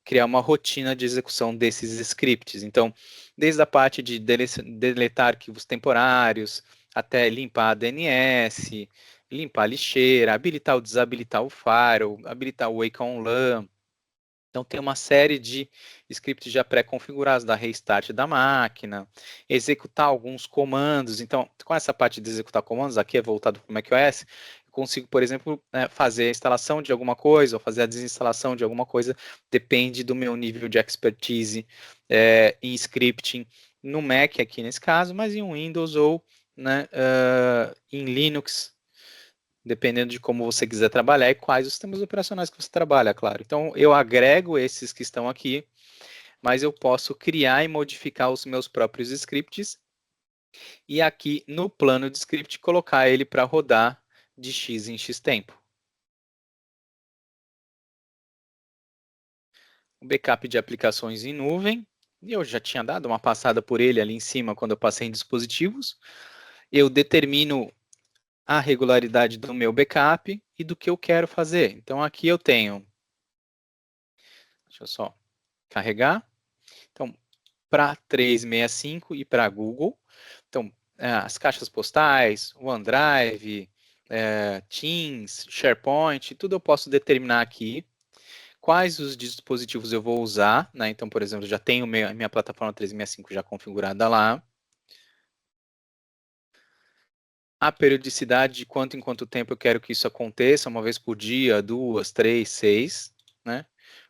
criar uma rotina de execução desses scripts. Então, desde a parte de deletar arquivos temporários, até limpar a DNS, limpar a lixeira, habilitar ou desabilitar o firewall, habilitar o Wake on LAN. Então, tem uma série de scripts já pré-configurados da restart da máquina, executar alguns comandos. Então, com essa parte de executar comandos, aqui é voltado para o macOS, eu consigo, por exemplo, fazer a instalação de alguma coisa ou fazer a desinstalação de alguma coisa, depende do meu nível de expertise em scripting no Mac, aqui nesse caso, mas em Windows ou né, em Linux, dependendo de como você quiser trabalhar e quais os sistemas operacionais que você trabalha, claro. Então, eu agrego esses que estão aqui, mas eu posso criar e modificar os meus próprios scripts e aqui no plano de script colocar ele para rodar de X em X tempo. O backup de aplicações em nuvem, eu já tinha dado uma passada por ele ali em cima quando eu passei em dispositivos. Eu determino a regularidade do meu backup e do que eu quero fazer. Então, aqui eu tenho, deixa eu só carregar. Então, para 365 e para Google, então, as caixas postais, o OneDrive, Teams, SharePoint, tudo eu posso determinar aqui. Quais os dispositivos eu vou usar, né? Então, por exemplo, já tenho a minha plataforma 365 já configurada lá. A periodicidade de quanto em quanto tempo eu quero que isso aconteça, uma vez por dia, 2, 3, 6, né?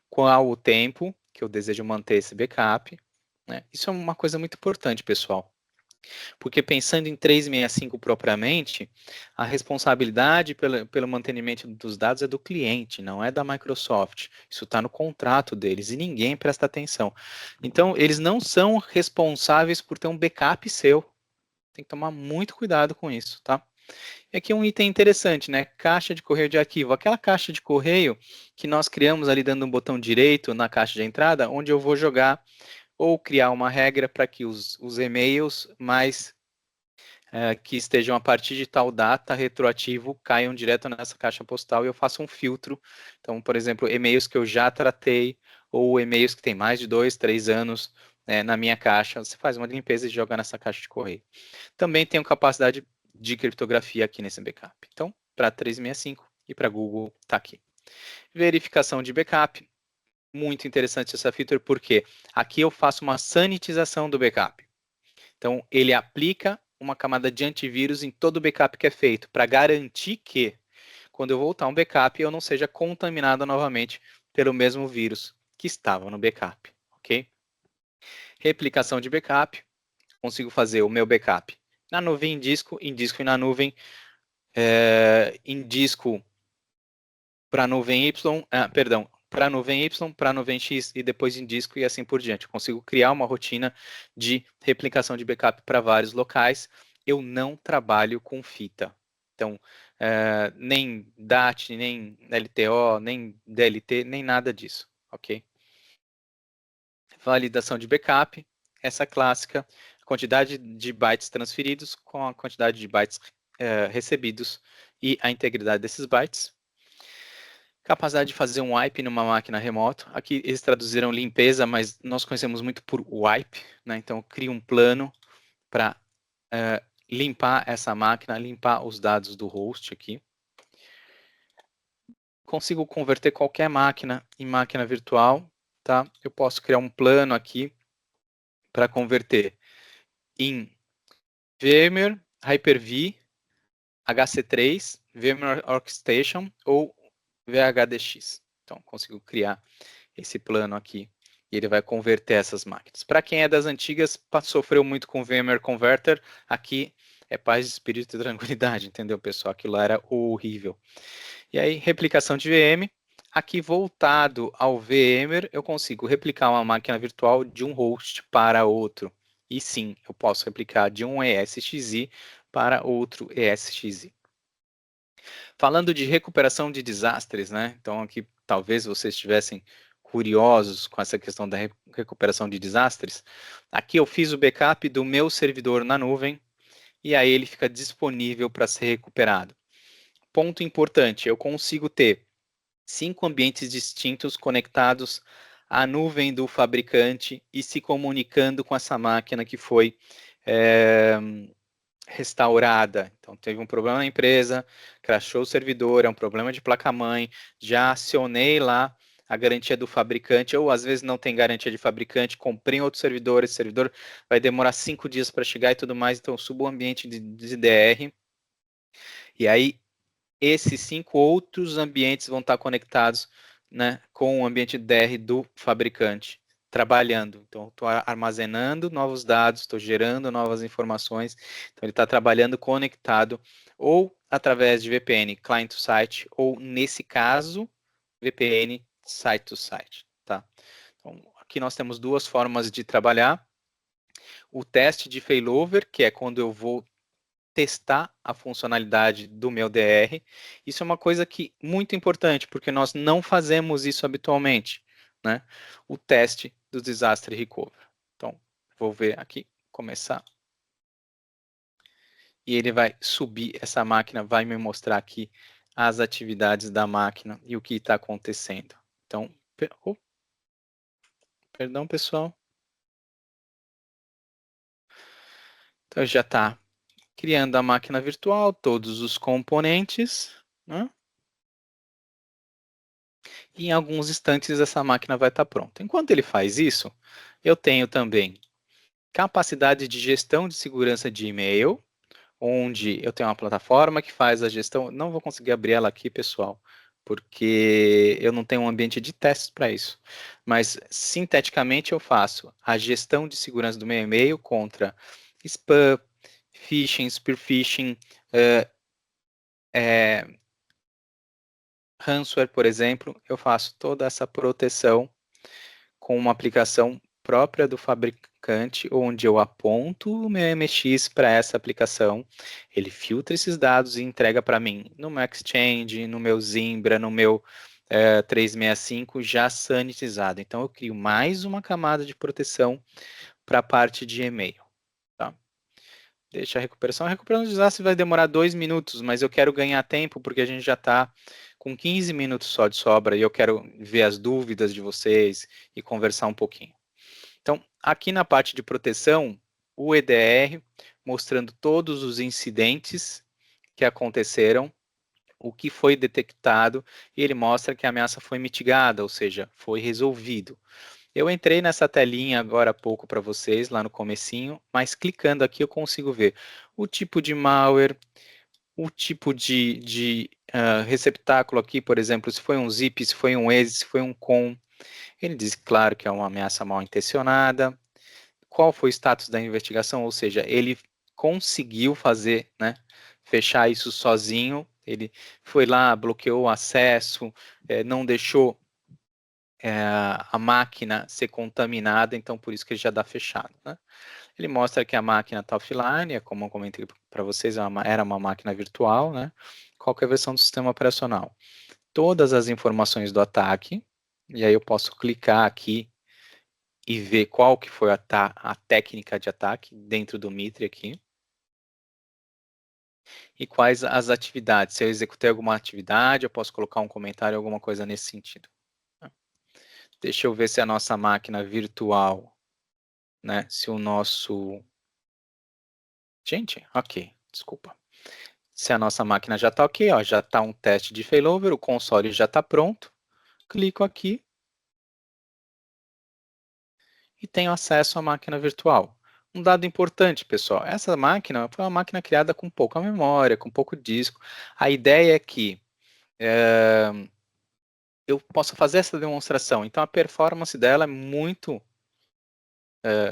Qual o tempo que eu desejo manter esse backup, né? Isso é uma coisa muito importante, pessoal. Porque pensando em 365 propriamente, a responsabilidade pelo mantenimento dos dados é do cliente, não é da Microsoft. Isso está no contrato deles e ninguém presta atenção. Então, eles não são responsáveis por ter um backup seu. Tem que tomar muito cuidado com isso, tá? E aqui um item interessante, né? Caixa de correio de arquivo. Aquela caixa de correio que nós criamos ali dando um botão direito na caixa de entrada, onde eu vou jogar ou criar uma regra para que os e-mails mais que estejam a partir de tal data retroativo caiam direto nessa caixa postal e eu faço um filtro. Então, por exemplo, e-mails que eu já tratei ou e-mails que têm mais de 2, 3 anos na minha caixa, você faz uma limpeza e joga nessa caixa de correio. Também tenho capacidade de criptografia aqui nesse backup. Então, para 365 e para Google está aqui. Verificação de backup. Muito interessante essa feature, porque aqui eu faço uma sanitização do backup. Então, ele aplica uma camada de antivírus em todo o backup que é feito, para garantir que, quando eu voltar um backup, eu não seja contaminado novamente pelo mesmo vírus que estava no backup, ok? Replicação de backup, consigo fazer o meu backup na nuvem em disco e na nuvem, em disco para nuvem Y, para nuvem Y, para nuvem X e depois em disco e assim por diante. Eu consigo criar uma rotina de replicação de backup para vários locais. Eu não trabalho com fita. Então, nem DAT, nem LTO, nem DLT, nem nada disso, ok? Validação de backup, essa clássica, quantidade de bytes transferidos com a quantidade de bytes recebidos e a integridade desses bytes. Capacidade de fazer um wipe numa máquina remota. Aqui eles traduziram limpeza, mas nós conhecemos muito por wipe, né? Então eu crio um plano para limpar essa máquina, limpar os dados do host aqui. Consigo converter qualquer máquina em máquina virtual, tá? Eu posso criar um plano aqui para converter em VMware, Hyper-V, HC3, VMware Workstation ou VHDX. Então, consigo criar esse plano aqui e ele vai converter essas máquinas. Para quem é das antigas, sofreu muito com o VMware Converter, aqui é paz de espírito e tranquilidade, entendeu, pessoal? Aquilo lá era horrível. E aí, replicação de VM. Aqui, voltado ao VMware, eu consigo replicar uma máquina virtual de um host para outro. E sim, eu posso replicar de um ESXi para outro ESXi. Falando de recuperação de desastres, né? Então, aqui talvez vocês estivessem curiosos com essa questão da recuperação de desastres. Aqui eu fiz o backup do meu servidor na nuvem e aí ele fica disponível para ser recuperado. Ponto importante, eu consigo ter 5 ambientes distintos conectados à nuvem do fabricante e se comunicando com essa máquina que foi restaurada. Então, teve um problema na empresa, crashou o servidor, é um problema de placa-mãe, já acionei lá a garantia do fabricante, ou às vezes não tem garantia de fabricante, comprei outro servidor, esse servidor vai demorar 5 dias para chegar e tudo mais, então eu subo o ambiente de DR, e aí esses 5 outros ambientes vão estar conectados, né, com o ambiente DR do fabricante, trabalhando. Então, estou armazenando novos dados, estou gerando novas informações. Então, ele está trabalhando conectado ou através de VPN client to site, ou nesse caso, VPN site to site. Tá? Então, aqui nós temos duas formas de trabalhar. O teste de failover, que é quando eu vou testar a funcionalidade do meu DR. Isso é uma coisa que muito importante, porque nós não fazemos isso habitualmente, né? O teste do Disaster Recovery. Então, vou ver aqui, começar. E ele vai subir essa máquina, vai me mostrar aqui as atividades da máquina e o que está acontecendo. Então, perdão, pessoal. Então, já está criando a máquina virtual, todos os componentes, né? E em alguns instantes essa máquina vai estar pronta. Enquanto ele faz isso, eu tenho também capacidade de gestão de segurança de e-mail, onde eu tenho uma plataforma que faz a gestão. Não vou conseguir abrir ela aqui, pessoal, porque eu não tenho um ambiente de testes para isso. Mas, sinteticamente, eu faço a gestão de segurança do meu e-mail contra spam, phishing, spear phishing, ransomware, por exemplo. Eu faço toda essa proteção com uma aplicação própria do fabricante, onde eu aponto o meu MX para essa aplicação, ele filtra esses dados e entrega para mim no meu Exchange, no meu Zimbra, no meu 365 já sanitizado. Então eu crio mais uma camada de proteção para a parte de e-mail. Tá? Deixa a recuperação. A recuperação de desastre vai demorar 2 minutos, mas eu quero ganhar tempo porque a gente já está com 15 minutos só de sobra e eu quero ver as dúvidas de vocês e conversar um pouquinho. Então, aqui na parte de proteção, o EDR mostrando todos os incidentes que aconteceram, o que foi detectado, e ele mostra que a ameaça foi mitigada, ou seja, foi resolvido. Eu entrei nessa telinha agora há pouco para vocês, lá no comecinho, mas clicando aqui eu consigo ver o tipo de malware, o tipo de receptáculo aqui, por exemplo, se foi um zip, se foi um exe, se foi um com, Ele diz, claro, que é uma ameaça mal intencionada. Qual foi o status da investigação? Ou seja, ele conseguiu fazer, né, fechar isso sozinho. Ele foi lá, bloqueou o acesso, não deixou a máquina ser contaminada, então por isso que ele já dá fechado, né? Ele mostra que a máquina está offline, como eu comentei para vocês, era uma máquina virtual, né? Qual que é a versão do sistema operacional? Todas as informações do ataque, e aí eu posso clicar aqui e ver qual que foi a técnica de ataque dentro do Mitre aqui, e quais as atividades. Se eu executei alguma atividade, eu posso colocar um comentário, alguma coisa nesse sentido. Deixa eu ver se a nossa máquina virtual, né, se o nosso... Gente, ok, desculpa. Se a nossa máquina já está ok, ó, já está um teste de failover, o console já está pronto, clico aqui e tenho acesso à máquina virtual. Um dado importante, pessoal, essa máquina foi uma máquina criada com pouca memória, com pouco disco. A ideia é que eu possa fazer essa demonstração, então a performance dela é muito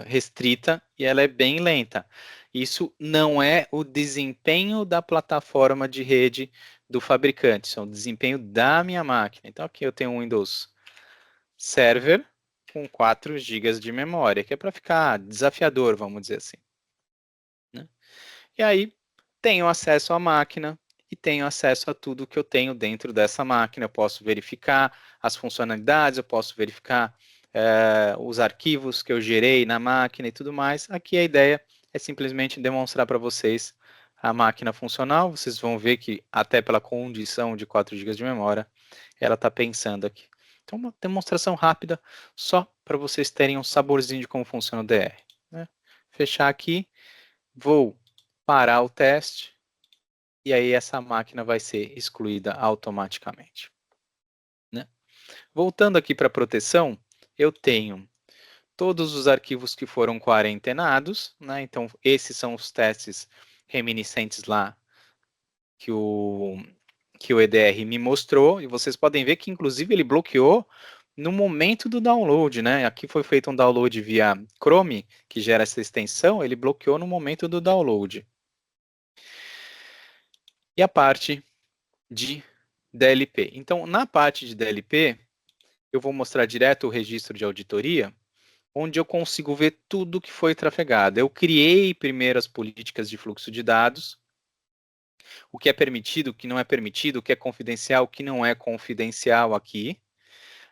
restrita e ela é bem lenta. Isso não é o desempenho da plataforma de rede do fabricante, isso é o desempenho da minha máquina. Então aqui eu tenho um Windows Server com 4 GB de memória, que é para ficar desafiador, vamos dizer assim, né? E aí tenho acesso à máquina e tenho acesso a tudo que eu tenho dentro dessa máquina. Eu posso verificar as funcionalidades, eu posso verificar os arquivos que eu gerei na máquina e tudo mais. Aqui a ideia é simplesmente demonstrar para vocês a máquina funcional. Vocês vão ver que até pela condição de 4 GB de memória, ela está pensando aqui. Então, uma demonstração rápida, só para vocês terem um saborzinho de como funciona o DR, né? Fechar aqui, vou parar o teste, e aí essa máquina vai ser excluída automaticamente, né? Voltando aqui para a proteção, eu tenho todos os arquivos que foram quarentenados, né? Então, esses são os testes reminiscentes lá que o EDR me mostrou, e vocês podem ver que, inclusive, ele bloqueou no momento do download, né? Aqui foi feito um download via Chrome, que gera essa extensão, ele bloqueou no momento do download. E a parte de DLP. Então, na parte de DLP, eu vou mostrar direto o registro de auditoria, onde eu consigo ver tudo que foi trafegado. Eu criei primeiro as políticas de fluxo de dados, o que é permitido, o que não é permitido, o que é confidencial, o que não é confidencial aqui.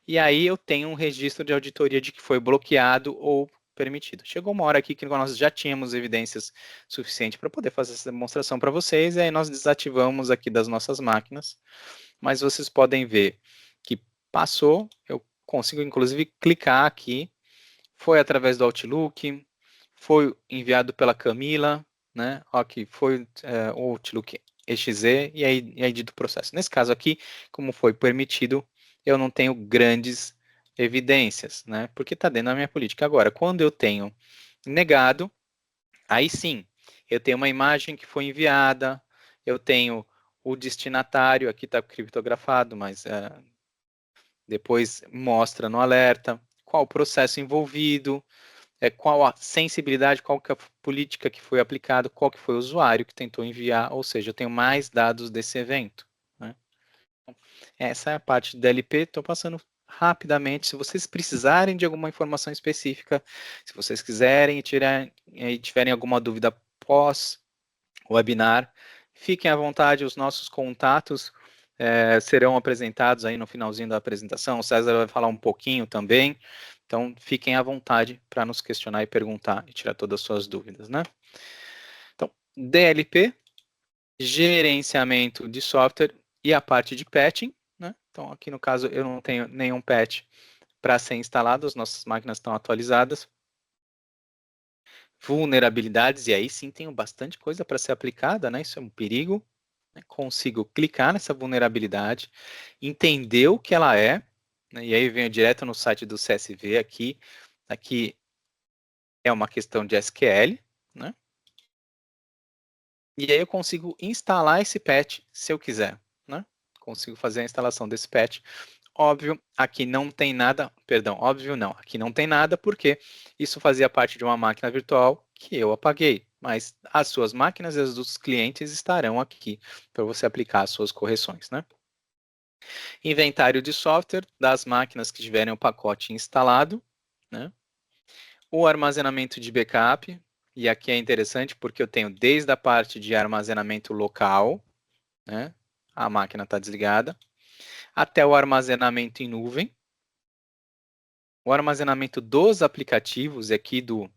E aí eu tenho um registro de auditoria de que foi bloqueado ou permitido. Chegou uma hora aqui que nós já tínhamos evidências suficientes para poder fazer essa demonstração para vocês, e aí nós desativamos aqui das nossas máquinas, mas vocês podem ver que passou, eu consigo inclusive clicar aqui, foi através do Outlook, foi enviado pela Camila, né? Aqui foi o Outlook EXE e aí dito o processo. Nesse caso aqui, como foi permitido, eu não tenho grandes evidências, né? Porque está dentro da minha política. Agora, quando eu tenho negado, aí sim, eu tenho uma imagem que foi enviada, eu tenho o destinatário, aqui está criptografado, mas depois mostra no alerta qual o processo envolvido, qual a sensibilidade, qual que é a política que foi aplicada, qual que foi o usuário que tentou enviar, ou seja, eu tenho mais dados desse evento, né? Essa é a parte de DLP, estou passando rapidamente. Se vocês precisarem de alguma informação específica, se vocês quiserem tiverem alguma dúvida pós webinar, fiquem à vontade, os nossos contatos serão apresentados aí no finalzinho da apresentação, o César vai falar um pouquinho também, então fiquem à vontade para nos questionar e perguntar e tirar todas as suas dúvidas, né? Então, DLP, gerenciamento de software e a parte de patching, né? Então, aqui no caso eu não tenho nenhum patch para ser instalado, as nossas máquinas estão atualizadas. Vulnerabilidades, e aí sim tenho bastante coisa para ser aplicada, né? Isso é um perigo. Consigo clicar nessa vulnerabilidade, entender o que ela é, né? E aí venho direto no site do CSV aqui. Aqui é uma questão de SQL, né? E aí eu consigo instalar esse patch se eu quiser, né? Consigo fazer a instalação desse patch Óbvio, aqui não tem nada, perdão, óbvio não, aqui não tem nada porque isso fazia parte de uma máquina virtual que eu apaguei, mas as suas máquinas e as dos clientes estarão aqui para você aplicar as suas correções, né? Inventário de software das máquinas que tiverem o pacote instalado, né? O armazenamento de backup, e aqui é interessante porque eu tenho desde a parte de armazenamento local, né? A máquina está desligada, até o armazenamento em nuvem, o armazenamento dos aplicativos aqui do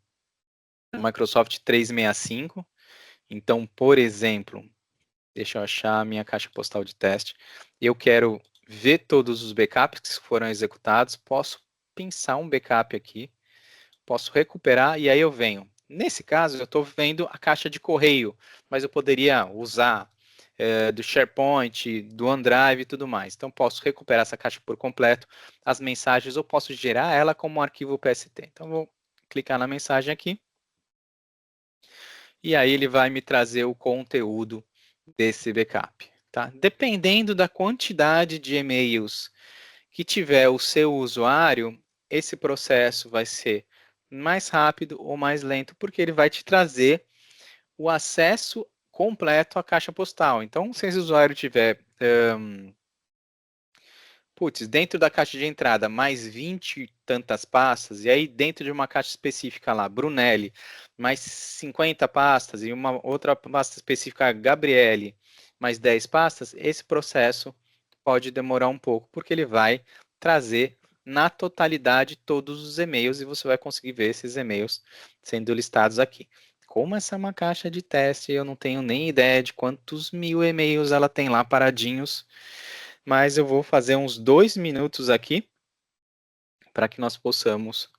Microsoft 365. Então, por exemplo, deixa eu achar a minha caixa postal de teste. Eu quero ver todos os backups que foram executados, posso pensar um backup aqui, posso recuperar e aí eu venho. Nesse caso, eu estou vendo a caixa de correio, mas eu poderia usar do SharePoint, do OneDrive e tudo mais. Então, posso recuperar essa caixa por completo, as mensagens, ou posso gerar ela como um arquivo PST. Então, vou clicar na mensagem aqui, e aí ele vai me trazer o conteúdo desse backup. Tá? Dependendo da quantidade de e-mails que tiver o seu usuário, esse processo vai ser mais rápido ou mais lento, porque ele vai te trazer o acesso completo à caixa postal. Então, se esse usuário tiver, dentro da caixa de entrada, mais 20 e tantas pastas, e aí dentro de uma caixa específica lá, Brunelli, mais 50 pastas, e uma outra pasta específica, Gabriele, mais 10 pastas, esse processo pode demorar um pouco, porque ele vai trazer na totalidade todos os e-mails e você vai conseguir ver esses e-mails sendo listados aqui. Como essa é uma caixa de teste, eu não tenho nem ideia de quantos mil e-mails ela tem lá paradinhos, mas eu vou fazer uns 2 minutos aqui para que nós possamos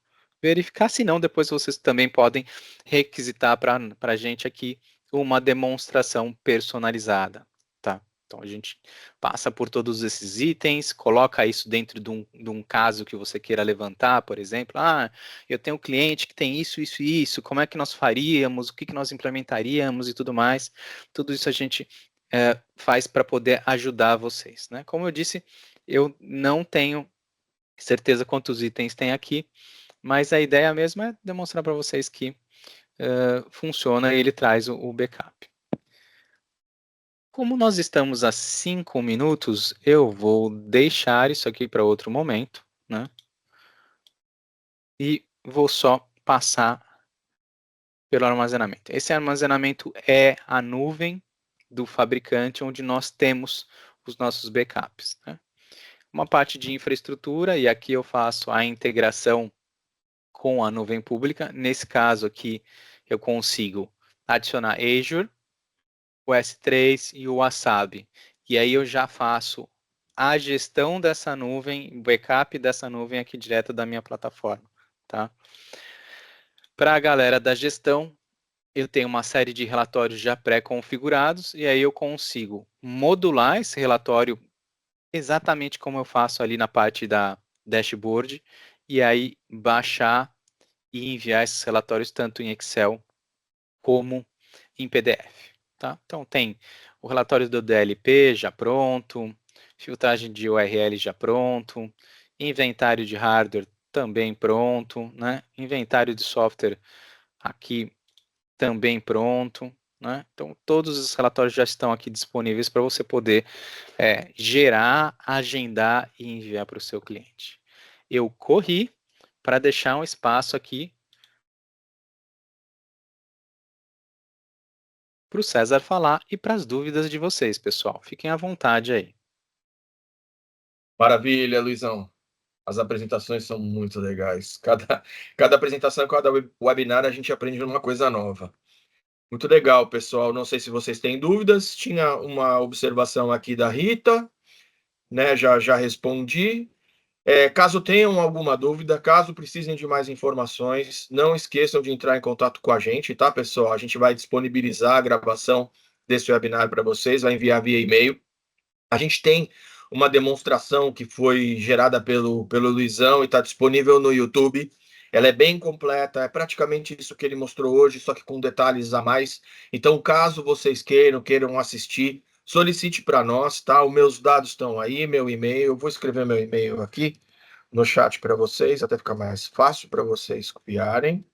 verificar. Se não, depois vocês também podem requisitar para a gente aqui uma demonstração personalizada, tá? Então, a gente passa por todos esses itens, coloca isso dentro de um caso que você queira levantar, por exemplo. Ah, eu tenho um cliente que tem isso, isso e isso, como é que nós faríamos, o que, que nós implementaríamos e tudo mais. Tudo isso a gente faz para poder ajudar vocês, né? Como eu disse, eu não tenho certeza quantos itens tem aqui, mas a ideia mesmo é demonstrar para vocês que funciona e ele traz o backup. Como nós estamos a 5 minutos, eu vou deixar isso aqui para outro momento, né? E vou só passar pelo armazenamento. Esse armazenamento é a nuvem do fabricante onde nós temos os nossos backups, né? Uma parte de infraestrutura, e aqui eu faço a integração com a nuvem pública. Nesse caso aqui, eu consigo adicionar Azure, o S3 e o Wasabi. E aí eu já faço a gestão dessa nuvem, backup dessa nuvem aqui direto da minha plataforma, tá? Para a galera da gestão, eu tenho uma série de relatórios já pré-configurados e aí eu consigo modular esse relatório exatamente como eu faço ali na parte da dashboard e aí baixar e enviar esses relatórios tanto em Excel como em PDF. Tá? Então tem o relatório do DLP já pronto, filtragem de URL já pronto, inventário de hardware também pronto, né? Inventário de software aqui também pronto, né? Então todos os relatórios já estão aqui disponíveis para você poder gerar, agendar e enviar para o seu cliente. Eu corri para deixar um espaço aqui para o César falar e para as dúvidas de vocês, pessoal. Fiquem à vontade aí. Maravilha, Luizão. As apresentações são muito legais. Cada apresentação, cada webinar, a gente aprende uma coisa nova. Muito legal, pessoal. Não sei se vocês têm dúvidas. Tinha uma observação aqui da Rita, né? Já respondi. Caso tenham alguma dúvida, caso precisem de mais informações, não esqueçam de entrar em contato com a gente, tá, pessoal? A gente vai disponibilizar a gravação desse webinar para vocês, vai enviar via e-mail. A gente tem uma demonstração que foi gerada pelo Luizão e está disponível no YouTube. Ela é bem completa, é praticamente isso que ele mostrou hoje, só que com detalhes a mais. Então, caso vocês queiram assistir, solicite para nós, tá? Os meus dados estão aí, meu e-mail, eu vou escrever meu e-mail aqui no chat para vocês, até ficar mais fácil para vocês copiarem.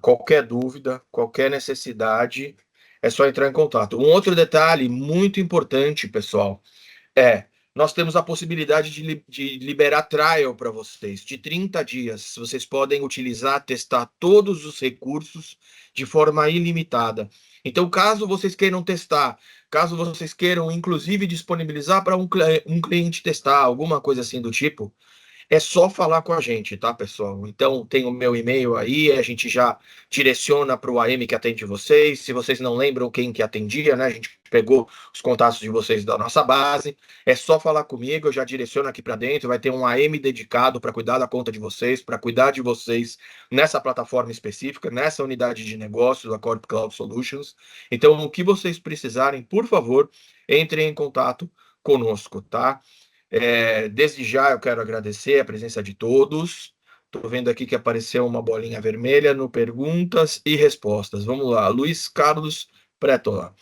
Qualquer dúvida, qualquer necessidade, é só entrar em contato. Um outro detalhe muito importante, pessoal, nós temos a possibilidade de liberar trial para vocês, de 30 dias. Vocês podem utilizar, testar todos os recursos de forma ilimitada. Então, caso vocês queiram testar, caso vocês queiram, inclusive, disponibilizar para um cliente testar, alguma coisa assim do tipo, é só falar com a gente, tá, pessoal? Então, tem o meu e-mail aí, a gente já direciona para o AM que atende vocês. Se vocês não lembram quem que atendia, né? A gente pegou os contatos de vocês da nossa base. É só falar comigo, eu já direciono aqui para dentro. Vai ter um AM dedicado para cuidar da conta de vocês, para cuidar de vocês nessa plataforma específica, nessa unidade de negócios da Corp Cloud Solutions. Então, o que vocês precisarem, por favor, entrem em contato conosco, tá? Desde já eu quero agradecer a presença de todos. Estou vendo aqui que apareceu uma bolinha vermelha no perguntas e respostas. Vamos lá, Luiz Carlos Pretola.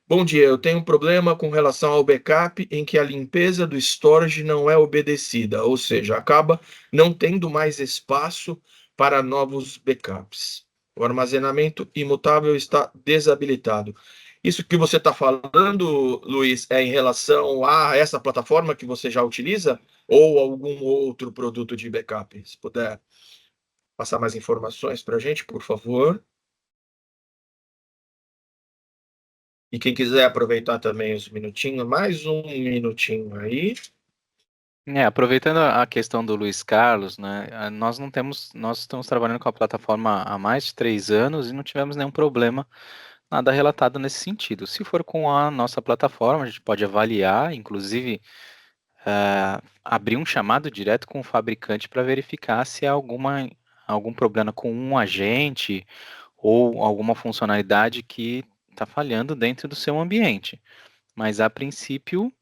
Bom dia, eu tenho um problema com relação ao backup em que a limpeza do storage não é obedecida, ou seja, acaba não tendo mais espaço para novos backups. O armazenamento imutável está desabilitado. Isso que você está falando, Luiz, é em relação a essa plataforma que você já utiliza ou algum outro produto de backup? Se puder passar mais informações para a gente, por favor. E quem quiser aproveitar também os minutinhos, mais um minutinho aí. Aproveitando a questão do Luiz Carlos, né, nós estamos trabalhando com a plataforma há mais de 3 anos e não tivemos nenhum problema, nada relatado nesse sentido. Se for com a nossa plataforma, a gente pode avaliar, inclusive abrir um chamado direto com o fabricante para verificar se há algum problema com um agente ou alguma funcionalidade que está falhando dentro do seu ambiente. Mas, a princípio,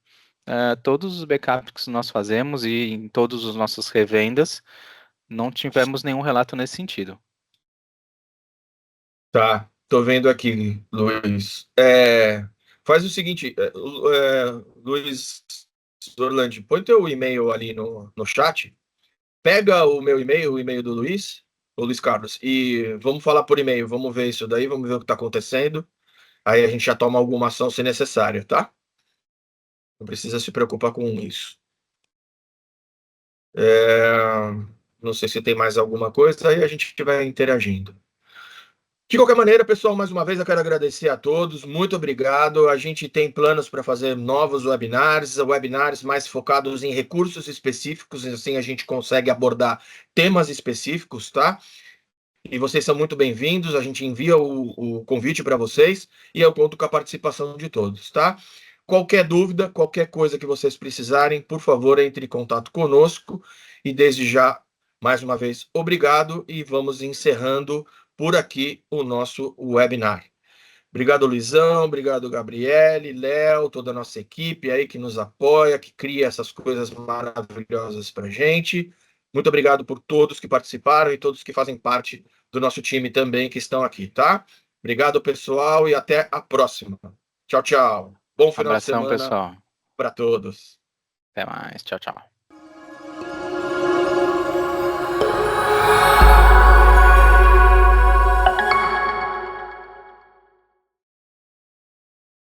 todos os backups que nós fazemos e em todas as nossas revendas, não tivemos nenhum relato nesse sentido. Tá, tô vendo aqui, Luiz. Faz o seguinte, Luiz Orlando, põe teu e-mail ali no chat, pega o meu e-mail, o e-mail do Luiz, o Luiz Carlos, e vamos falar por e-mail, vamos ver isso daí, vamos ver o que está acontecendo. Aí a gente já toma alguma ação se necessário, tá? Não precisa se preocupar com isso. É, Não sei se tem mais alguma coisa, aí a gente vai interagindo. De qualquer maneira, pessoal, mais uma vez eu quero agradecer a todos, muito obrigado. A gente tem planos para fazer novos webinars mais focados em recursos específicos, assim a gente consegue abordar temas específicos, tá? E vocês são muito bem-vindos, a gente envia o convite para vocês e eu conto com a participação de todos, tá? Qualquer dúvida, qualquer coisa que vocês precisarem, por favor, entre em contato conosco. E desde já, mais uma vez, obrigado e vamos encerrando por aqui o nosso webinar. Obrigado, Luizão, obrigado, Gabriele, Léo, toda a nossa equipe aí que nos apoia, que cria essas coisas maravilhosas para gente. Muito obrigado por todos que participaram e todos que fazem parte do nosso time também que estão aqui, tá? Obrigado, pessoal, e até a próxima. Tchau, tchau. Bom final de Abração, semana pessoal. para todos. Até mais. Tchau, tchau.